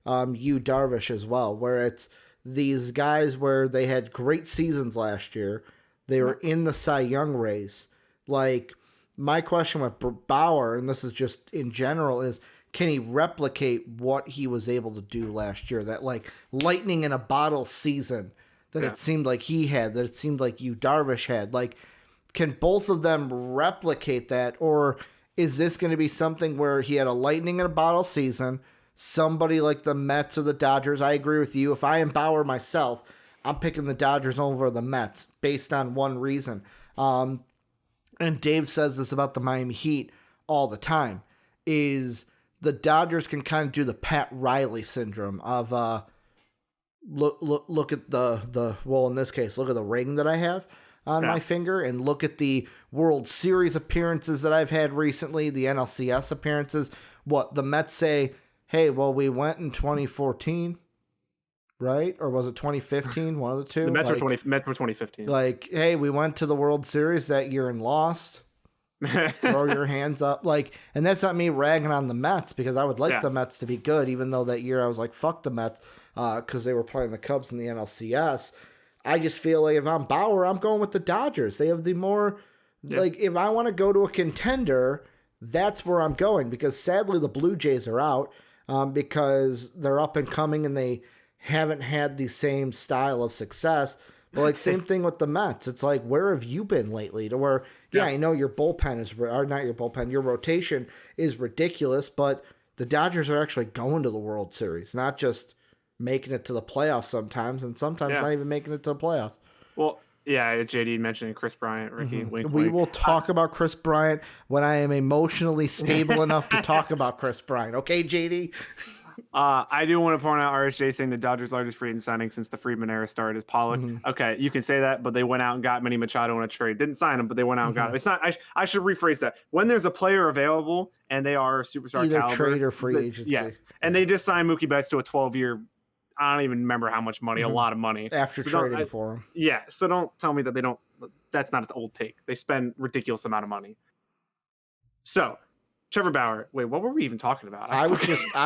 Yu Darvish as well, where it's these guys where they had great seasons last year. They were in the Cy Young race. Like, my question with Bauer, and this is just in general, is can he replicate what he was able to do last year? That like lightning in a bottle season that it seemed like he had, that it seemed like Yu Darvish had. Like, can both of them replicate that, or is this going to be something where he had a lightning in a bottle season? Somebody like the Mets or the Dodgers. I agree with you. If I am Bauer myself, I'm picking the Dodgers over the Mets based on one reason. And Dave says this about the Miami Heat all the time, is the Dodgers can kind of do the Pat Riley syndrome of look at the well, in this case, look at the ring that I have on my finger, and look at the World Series appearances that I've had recently, the NLCS appearances. What the Mets say, hey, well, we went in 2014, right? Or was it 2015? One of the two. The Mets were 2015. Like, hey, we went to the World Series that year and lost. Throw your hands up. Like, and that's not me ragging on the Mets, because I would like the Mets to be good, even though that year I was like, fuck the Mets, because they were playing the Cubs in the NLCS. I just feel like if I'm Bauer, I'm going with the Dodgers. They have the more, like, if I want to go to a contender, that's where I'm going, because sadly the Blue Jays are out because they're up and coming and they haven't had the same style of success. But like same thing with the Mets. It's like, where have you been lately? To where, I know your bullpen is, or not your bullpen, your rotation is ridiculous, but the Dodgers are actually going to the World Series, not just making it to the playoffs sometimes, and sometimes not even making it to the playoffs. Well, yeah, JD mentioned Chris Bryant, Ricky. Wink, We wink. will talk about Chris Bryant when I am emotionally stable enough to talk about Chris Bryant. Okay, JD? I do want to point out RSJ saying the Dodgers' largest free agent signing since the Friedman era started is Pollock. Okay, you can say that, but they went out and got Manny Machado in a trade. Didn't sign him, but they went out and got him. It's not. I should rephrase that. When there's a player available and they are superstar Either caliber, trade or free agency. Yes, and they just signed Mookie Betts to a 12-year. I don't even remember how much money. A lot of money After trading for him. Yeah, so don't tell me that they don't. That's not its old take. They spend ridiculous amount of money. So. Trevor Bauer. Wait, what were we even talking about? I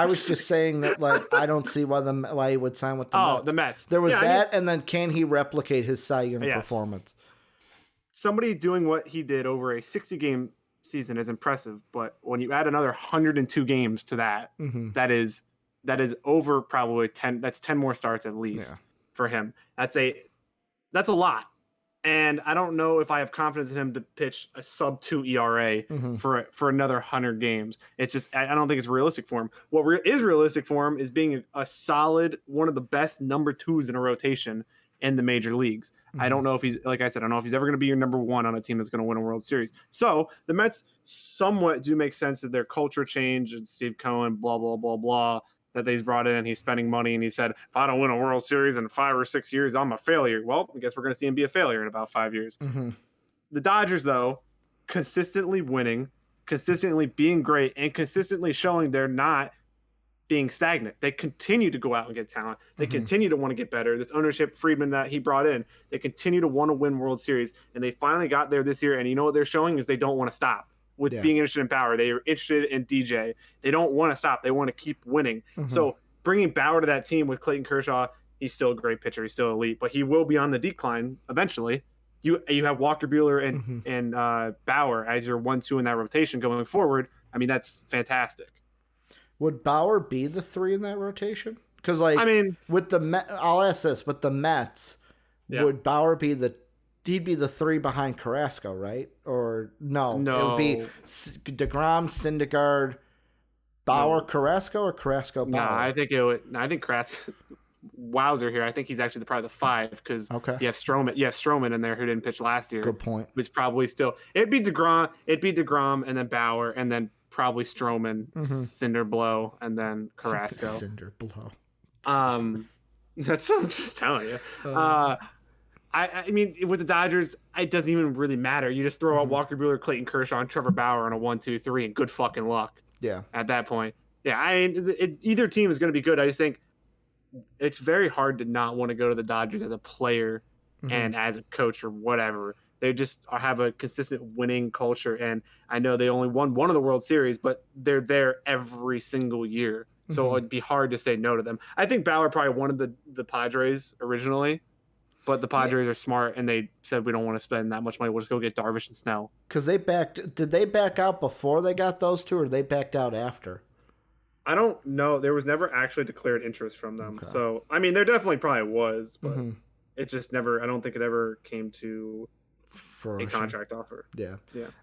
was just saying that like I don't see why he would sign with the Mets. The Mets. There was and then can he replicate his Cy Young performance? Somebody doing what he did over a 60-game season is impressive, but when you add another 102 games to that, that is over probably 10. That's 10 more starts at least for him. That's a lot. And I don't know if I have confidence in him to pitch a sub-2 ERA for another 100 games. It's just I don't think it's realistic for him. What is realistic for him is being a solid, one of the best number 2s in a rotation in the major leagues. I don't know if he's, like I said, I don't know if he's ever going to be your number 1 on a team that's going to win a World Series. So the Mets somewhat do make sense of their culture change and Steve Cohen, blah, blah, blah, blah, that they've brought in. He's spending money and he said, if I don't win a World Series in 5 or 6 years, I'm a failure. Well, I guess we're going to see him be a failure in about 5 years. The Dodgers, though, consistently winning, consistently being great, and consistently showing they're not being stagnant. They continue to go out and get talent. They continue to want to get better. This ownership, Friedman, that he brought in, they continue to want to win World Series. And they finally got there this year. And you know what they're showing is they don't want to stop. With being interested in Bauer, they are interested in DJ. They don't want to stop. They want to keep winning. So bringing Bauer to that team with Clayton Kershaw, he's still a great pitcher. He's still elite, but he will be on the decline eventually. You have Walker Buehler and Bauer as your 1-2 in that rotation going forward. I mean, that's fantastic. Would Bauer be the 3 in that rotation? Because with the I'll ask this: with the Mets, would Bauer be he'd be the 3 behind Carrasco, right? Or no, it would be DeGrom, Syndergaard, Bauer, Carrasco, or Carrasco, Bauer. No, I think it would. I think Carrasco. Wowzer here. I think he's actually probably the 5 because you have Stroman. You have Stroman in there who didn't pitch last year. Good point. Who's probably still. It'd be DeGrom, and then Bauer, and then probably Stroman, Cinderblow, and then Carrasco. Cinderblow. That's what I'm just telling you. I mean, with the Dodgers, it doesn't even really matter. You just throw out Walker Buehler, Clayton Kershaw, and Trevor Bauer on a 1-2-3, and good fucking luck. Yeah. At that point, I mean, either team is going to be good. I just think it's very hard to not want to go to the Dodgers as a player and as a coach or whatever. They just have a consistent winning culture, and I know they only won one of the World Series, but they're there every single year. So it'd be hard to say no to them. I think Bauer probably wanted the Padres originally. But the Padres are smart, and they said we don't want to spend that much money. We'll just go get Darvish and Snell. Because did they back out before they got those 2, or they backed out after? I don't know. There was never actually declared interest from them. Okay. So, I mean, there definitely probably was, but it just never, I don't think it ever came to a contract offer. Yeah.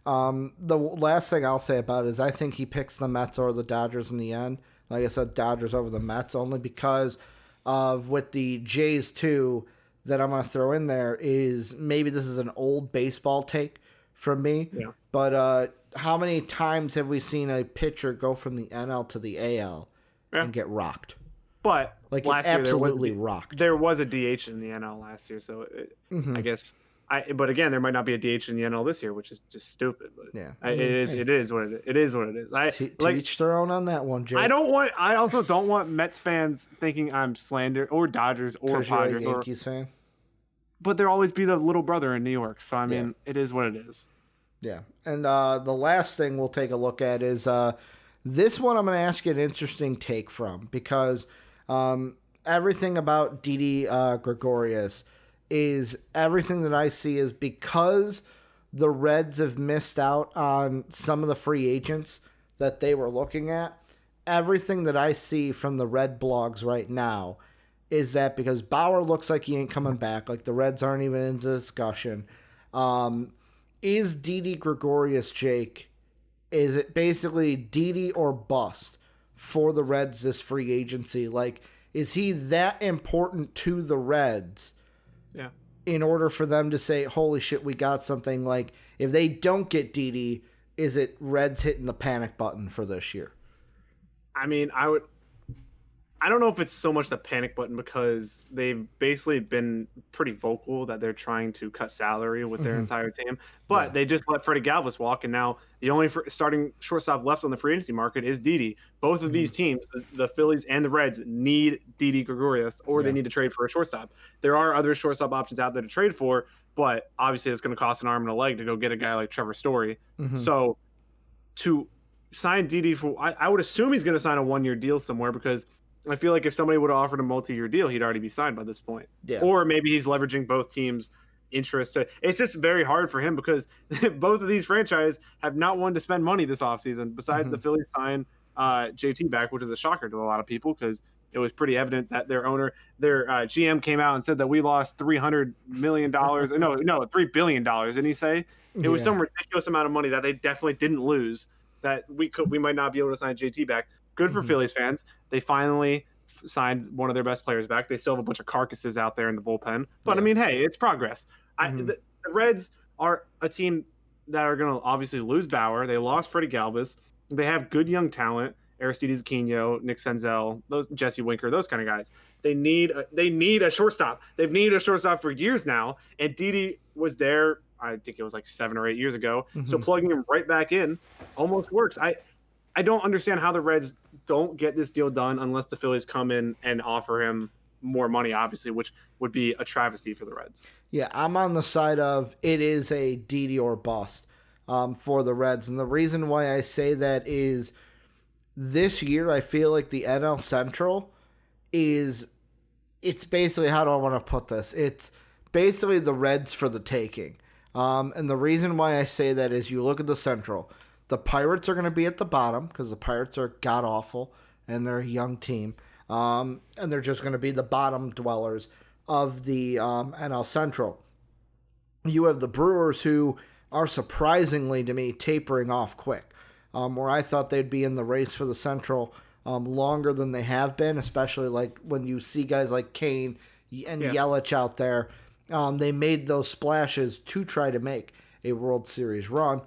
The last thing I'll say about it is I think he picks the Mets or the Dodgers in the end. Like I said, Dodgers over the Mets, only because of with the Jays too, that I'm going to throw in there is maybe this is an old baseball take from me, but how many times have we seen a pitcher go from the NL to the AL and get rocked? But like last year absolutely rocked. There was a DH in the NL last year, so I guess but again, there might not be a DH in the NL this year, which is just stupid. But it is what it is. It is what it is. To each their own on that one, Jake. I also don't want Mets fans thinking I'm slander or Dodgers or Padres or Yankees fan. But there'll always be the little brother in New York. So, I mean, it is what it is. Yeah. And the last thing we'll take a look at is this one I'm going to ask you an interesting take from because everything about Didi Gregorius is everything that I see is because the Reds have missed out on some of the free agents that they were looking at. Everything that I see from the Red blogs right now is that because Bauer looks like he ain't coming back, like the Reds aren't even in the discussion. Is Didi Gregorius, Jake? Is it basically Didi or bust for the Reds this free agency? Like, is he that important to the Reds? Yeah. In order for them to say, holy shit, we got something. Like, if they don't get Didi, is it Reds hitting the panic button for this year? I mean, I don't know if it's so much the panic button because they've basically been pretty vocal that they're trying to cut salary with their entire team. But they just let Freddie Galvis walk, and now the only starting shortstop left on the free agency market is Didi. Both of these teams, the Phillies and the Reds, need Didi Gregorius, or they need to trade for a shortstop. There are other shortstop options out there to trade for, but obviously it's going to cost an arm and a leg to go get a guy like Trevor Story. So to sign Didi for, I would assume he's going to sign a 1-year deal somewhere because I feel like if somebody would have offered a multi-year deal, he'd already be signed by this point. Yeah. Or maybe he's leveraging both teams' interest. It's just very hard for him because both of these franchises have not wanted to spend money this offseason. Besides the Phillies sign JT back, which is a shocker to a lot of people because it was pretty evident that their GM came out and said that we lost $300 million. No, $3 billion. Didn't he say? It was some ridiculous amount of money that they definitely didn't lose that we might not be able to sign JT back. Good for Phillies fans. They finally signed one of their best players back. They still have a bunch of carcasses out there in the bullpen. But, I mean, hey, it's progress. The Reds are a team that are going to obviously lose Bauer. They lost Freddie Galvis. They have good young talent, Aristides Aquino, Nick Senzel, Jesse Winker, those kind of guys. They need a shortstop. They've needed a shortstop for years now, and Didi was there, I think it was like 7 or 8 years ago. So plugging him right back in almost works. I don't understand how the Reds don't get this deal done unless the Phillies come in and offer him more money, obviously, which would be a travesty for the Reds. Yeah, I'm on the side of it is a Didi or bust for the Reds. And the reason why I say that is this year I feel like the NL Central it's basically, how do I want to put this? It's basically the Reds for the taking. And the reason why I say that is you look at the Central. The Pirates are going to be at the bottom because the Pirates are god-awful and they're a young team. And they're just going to be the bottom dwellers of the NL Central. You have the Brewers, who are surprisingly, to me, tapering off quick. Where I thought they'd be in the race for the Central longer than they have been, especially like when you see guys like Kane and Yelich out there. They made those splashes to try to make a World Series run.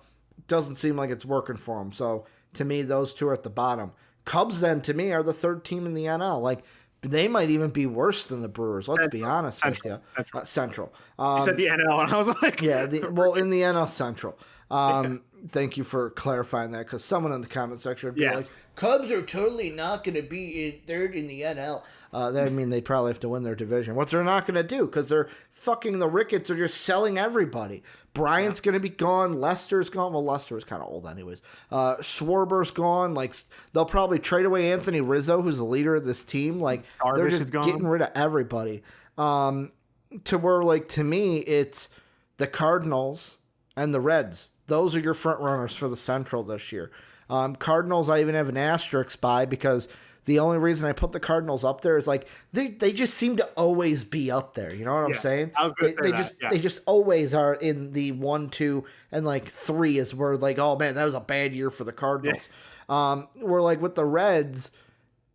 Doesn't seem like it's working for them. So, to me, those two are at the bottom. Cubs, then, to me, are the third team in the NL. Like, they might even be worse than the Brewers. Let's be honest with you. Central. You said the NL, and I was like... yeah, in the NL Central. Thank you for clarifying that, because someone in the comment section would be like, Cubs are totally not going to be third in the NL. That mean they probably have to win their division. What they're not going to do, because they're fucking the Ricketts are just selling everybody. Bryant's going to be gone. Lester's gone. Well, Lester was kind of old anyways. Schwarber's gone. Like, they'll probably trade away Anthony Rizzo, who's the leader of this team. Like, they're just getting rid of everybody. To where, like, to me, it's the Cardinals and the Reds. Those are your front runners for the Central this year. Cardinals, I even have an asterisk by because the only reason I put the Cardinals up there is like they just seem to always be up there. You know what I'm saying? I was going to say they just always are in the 1, 2, and like 3 is where like, oh man, that was a bad year for the Cardinals. Where like with the Reds,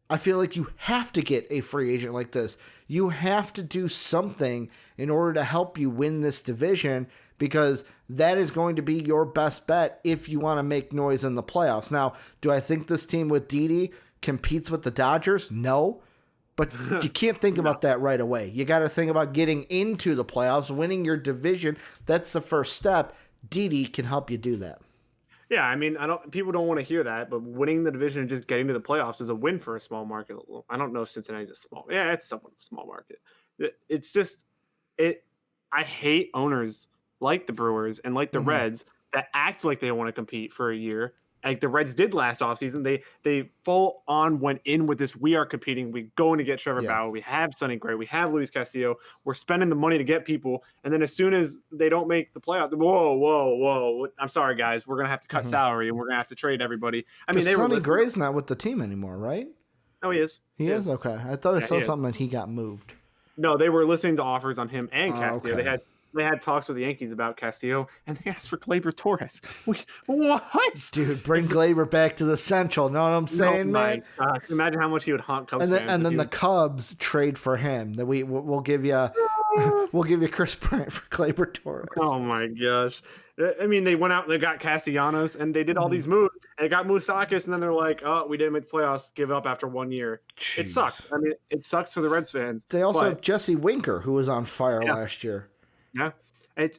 I feel like you have to get a free agent like this. You have to do something in order to help you win this division, because that is going to be your best bet if you want to make noise in the playoffs. Now, do I think this team with Didi competes with the Dodgers? No. But you can't think about that right away. You got to think about getting into the playoffs, winning your division. That's the first step. Didi can help you do that. Yeah, I mean, people don't want to hear that, but winning the division and just getting to the playoffs is a win for a small market. I don't know if Cincinnati's a small. Yeah, it's somewhat of a small market. It's just I hate owners like the Brewers and like the Reds that act like they want to compete for a year. Like the Reds did last offseason. They full on went in with this, we are competing. We're going to get Trevor Bauer. We have Sonny Gray. We have Luis Castillo. We're spending the money to get people. And then as soon as they don't make the playoff, whoa. I'm sorry, guys. We're going to have to cut salary and we're going to have to trade everybody. I mean, Sonny Gray's not with the team anymore, right? No, he is. He is? Okay. I thought I saw he is. something that he got moved. No, they were listening to offers on him and Castillo. okay. They had talks with the Yankees about Castillo, and they asked for Gleyber Torres. What? Dude, bring Gleyber back to the Central. Know what I'm saying, man? Imagine how much he would haunt Cubs fans. And then the Cubs trade for him. That we'll give you Chris Bryant for Gleyber Torres. Oh my gosh. I mean, they went out and they got Castellanos, and they did all these moves, and they got Moustakas, and then they're like, "Oh, we didn't make the playoffs. Give up after 1 year." Jeez. It sucks. I mean, it sucks for the Reds fans. They also have Jesse Winker, who was on fire last year. Yeah, it's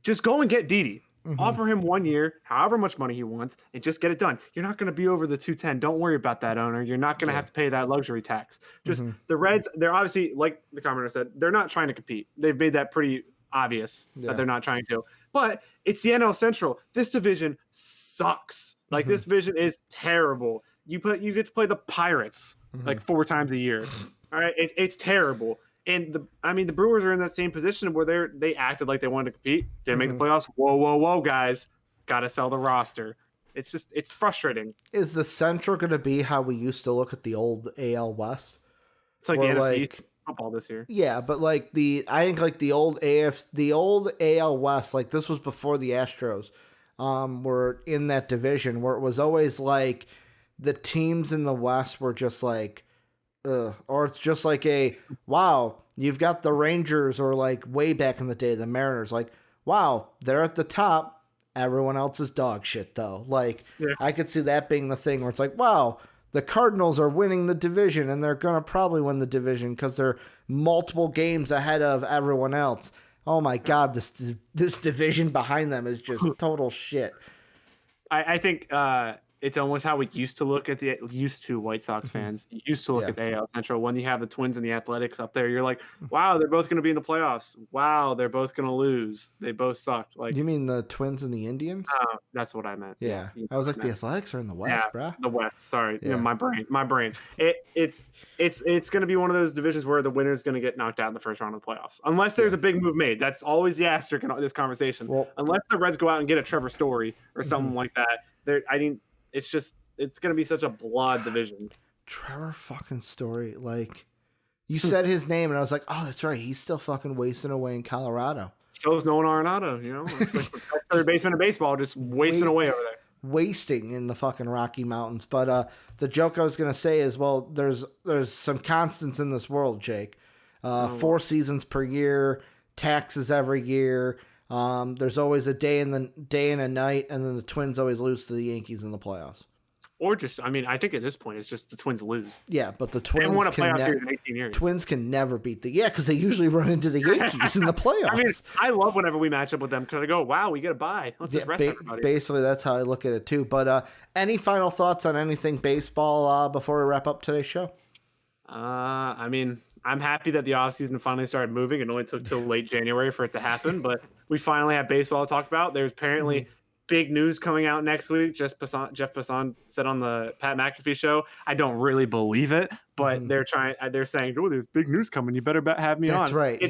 just go and get Didi. Offer him 1 year, however much money he wants, and just get it done. You're not going to be over the 210. Don't worry about that, owner. You're not going to have to pay that luxury tax. Just the Reds, they're obviously, like the commenter said, they're not trying to compete. They've made that pretty obvious that they're not trying to. But it's the NL Central. This division sucks. Like this division is terrible. You get to play the Pirates like 4 times a year. All right, it's terrible. And the Brewers are in that same position where they acted like they wanted to compete, didn't make the playoffs. Whoa, guys, got to sell the roster. It's frustrating. Is the Central going to be how we used to look at the old AL West? It's like the NFC East football this year. Yeah, but like I think like the old AL West, like this was before the Astros were in that division, where it was always like the teams in the West were just like, or it's just like wow, you've got the Rangers, or like way back in the day, the Mariners, like, wow, they're at the top. Everyone else is dog shit, though. Like, I could see that being the thing where it's like, wow, the Cardinals are winning the division, and they're going to probably win the division because they're multiple games ahead of everyone else. Oh my God, this division behind them is just total shit. I think it's almost how we used to look at White Sox fans used to look at the AL Central. When you have the Twins and the Athletics up there, you're like, wow, they're both going to be in the playoffs. Wow, they're both going to lose. They both suck. Like, you mean the Twins and the Indians? That's what I meant. Yeah. I was like, the Athletics are in the West, bro. The West. Sorry, my brain. It's going to be one of those divisions where the winner's going to get knocked out in the first round of the playoffs, unless there's a big move made. That's always the asterisk in this conversation. Well, unless the Reds go out and get a Trevor Story or something like that, it's going to be such a blood division. Trevor fucking Story. Like, you said his name, and I was like, oh, that's right. He's still fucking wasting away in Colorado. So is Nolan Arenado, you know? It's like the third baseman in baseball, just wasting away over there. Wasting in the fucking Rocky Mountains. But the joke I was going to say is, well, there's some constants in this world, Jake. 4 seasons per year, taxes every year. There's always a day and a night, and then the Twins always lose to the Yankees in the playoffs. Or just, I mean, I think at this point it's just the Twins lose. Yeah, but the Twins won a playoff series in 18 years. Twins can never beat because they usually run into the Yankees in the playoffs. I mean, I love whenever we match up with them because I go, wow, we get a bye. Let's just rest everybody. Basically, that's how I look at it too. But any final thoughts on anything baseball before we wrap up today's show? I mean, I'm happy that the offseason finally started moving. It only took till late January for it to happen, but we finally have baseball to talk about. There's apparently big news coming out next week. Jeff Passan said on the Pat McAfee show. I don't really believe it, but they're saying, oh, there's big news coming. You better have me on. That's right.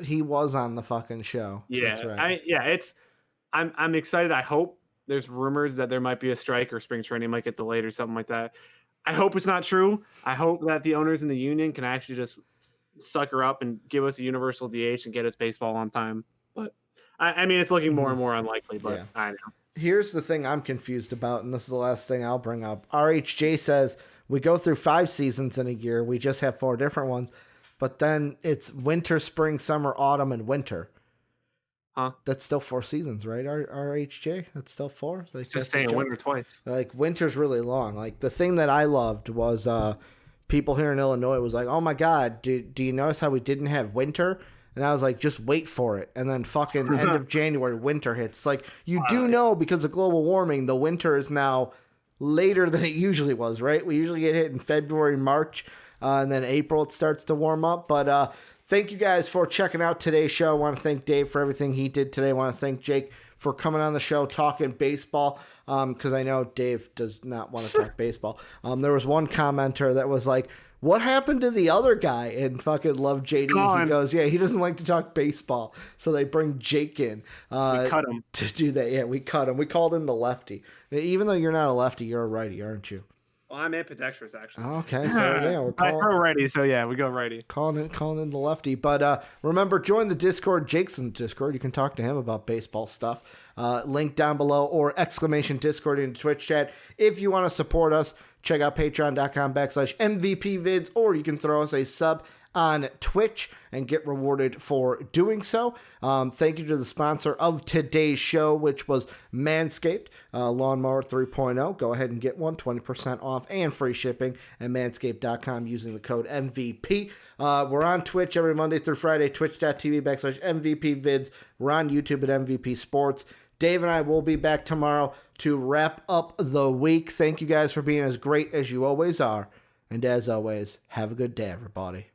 He was on the fucking show. Yeah. That's right. I'm excited. I hope there's rumors that there might be a strike or spring training might get delayed or something like that. I hope it's not true. I hope that the owners in the union can actually just sucker up and give us a universal DH and get us baseball on time. But I mean, it's looking more and more unlikely, but I know. Here's the thing I'm confused about, and this is the last thing I'll bring up. RHJ says we go through 5 seasons in a year. We just have 4 different ones, but then it's winter, spring, summer, autumn, and winter. Huh? That's still 4 seasons, right? RHJ? That's still 4? Just saying winter twice. Like, winter's really long. Like, the thing that I loved was people here in Illinois was like, oh my God, do you notice how we didn't have winter? And I was like, just wait for it. And then fucking end of January, winter hits. Like, you do know because of global warming, the winter is now later than it usually was, right? We usually get hit in February, March, and then April it starts to warm up. But thank you guys for checking out today's show. I want to thank Dave for everything he did today. I want to thank Jake for coming on the show talking baseball, because I know Dave does not want to talk baseball. There was one commenter that was like, what happened to the other guy? And fucking love JD. He goes, yeah, he doesn't like to talk baseball. So they bring Jake in we cut him to do that. Yeah, we cut him. We called him the lefty. Even though you're not a lefty, you're a righty, aren't you? Well, I'm ambidextrous, actually. Okay, so yeah, we're I throw righty, so yeah, we go righty. calling in the lefty. But remember, join the Discord. Jake's in the Discord. You can talk to him about baseball stuff. Link down below or ! Discord in Twitch chat. If you want to support us, check out patreon.com/MVPvids, or you can throw us a sub on Twitch and get rewarded for doing so. Thank you to the sponsor of today's show, which was Manscaped Lawnmower 3.0. Go ahead and get one, 20% off and free shipping at manscaped.com using the code MVP. We're on Twitch every Monday through Friday, twitch.tv/MVPvids. We're on YouTube at MVP Sports. Dave and I will be back tomorrow to wrap up the week. Thank you guys for being as great as you always are. And as always, have a good day, everybody.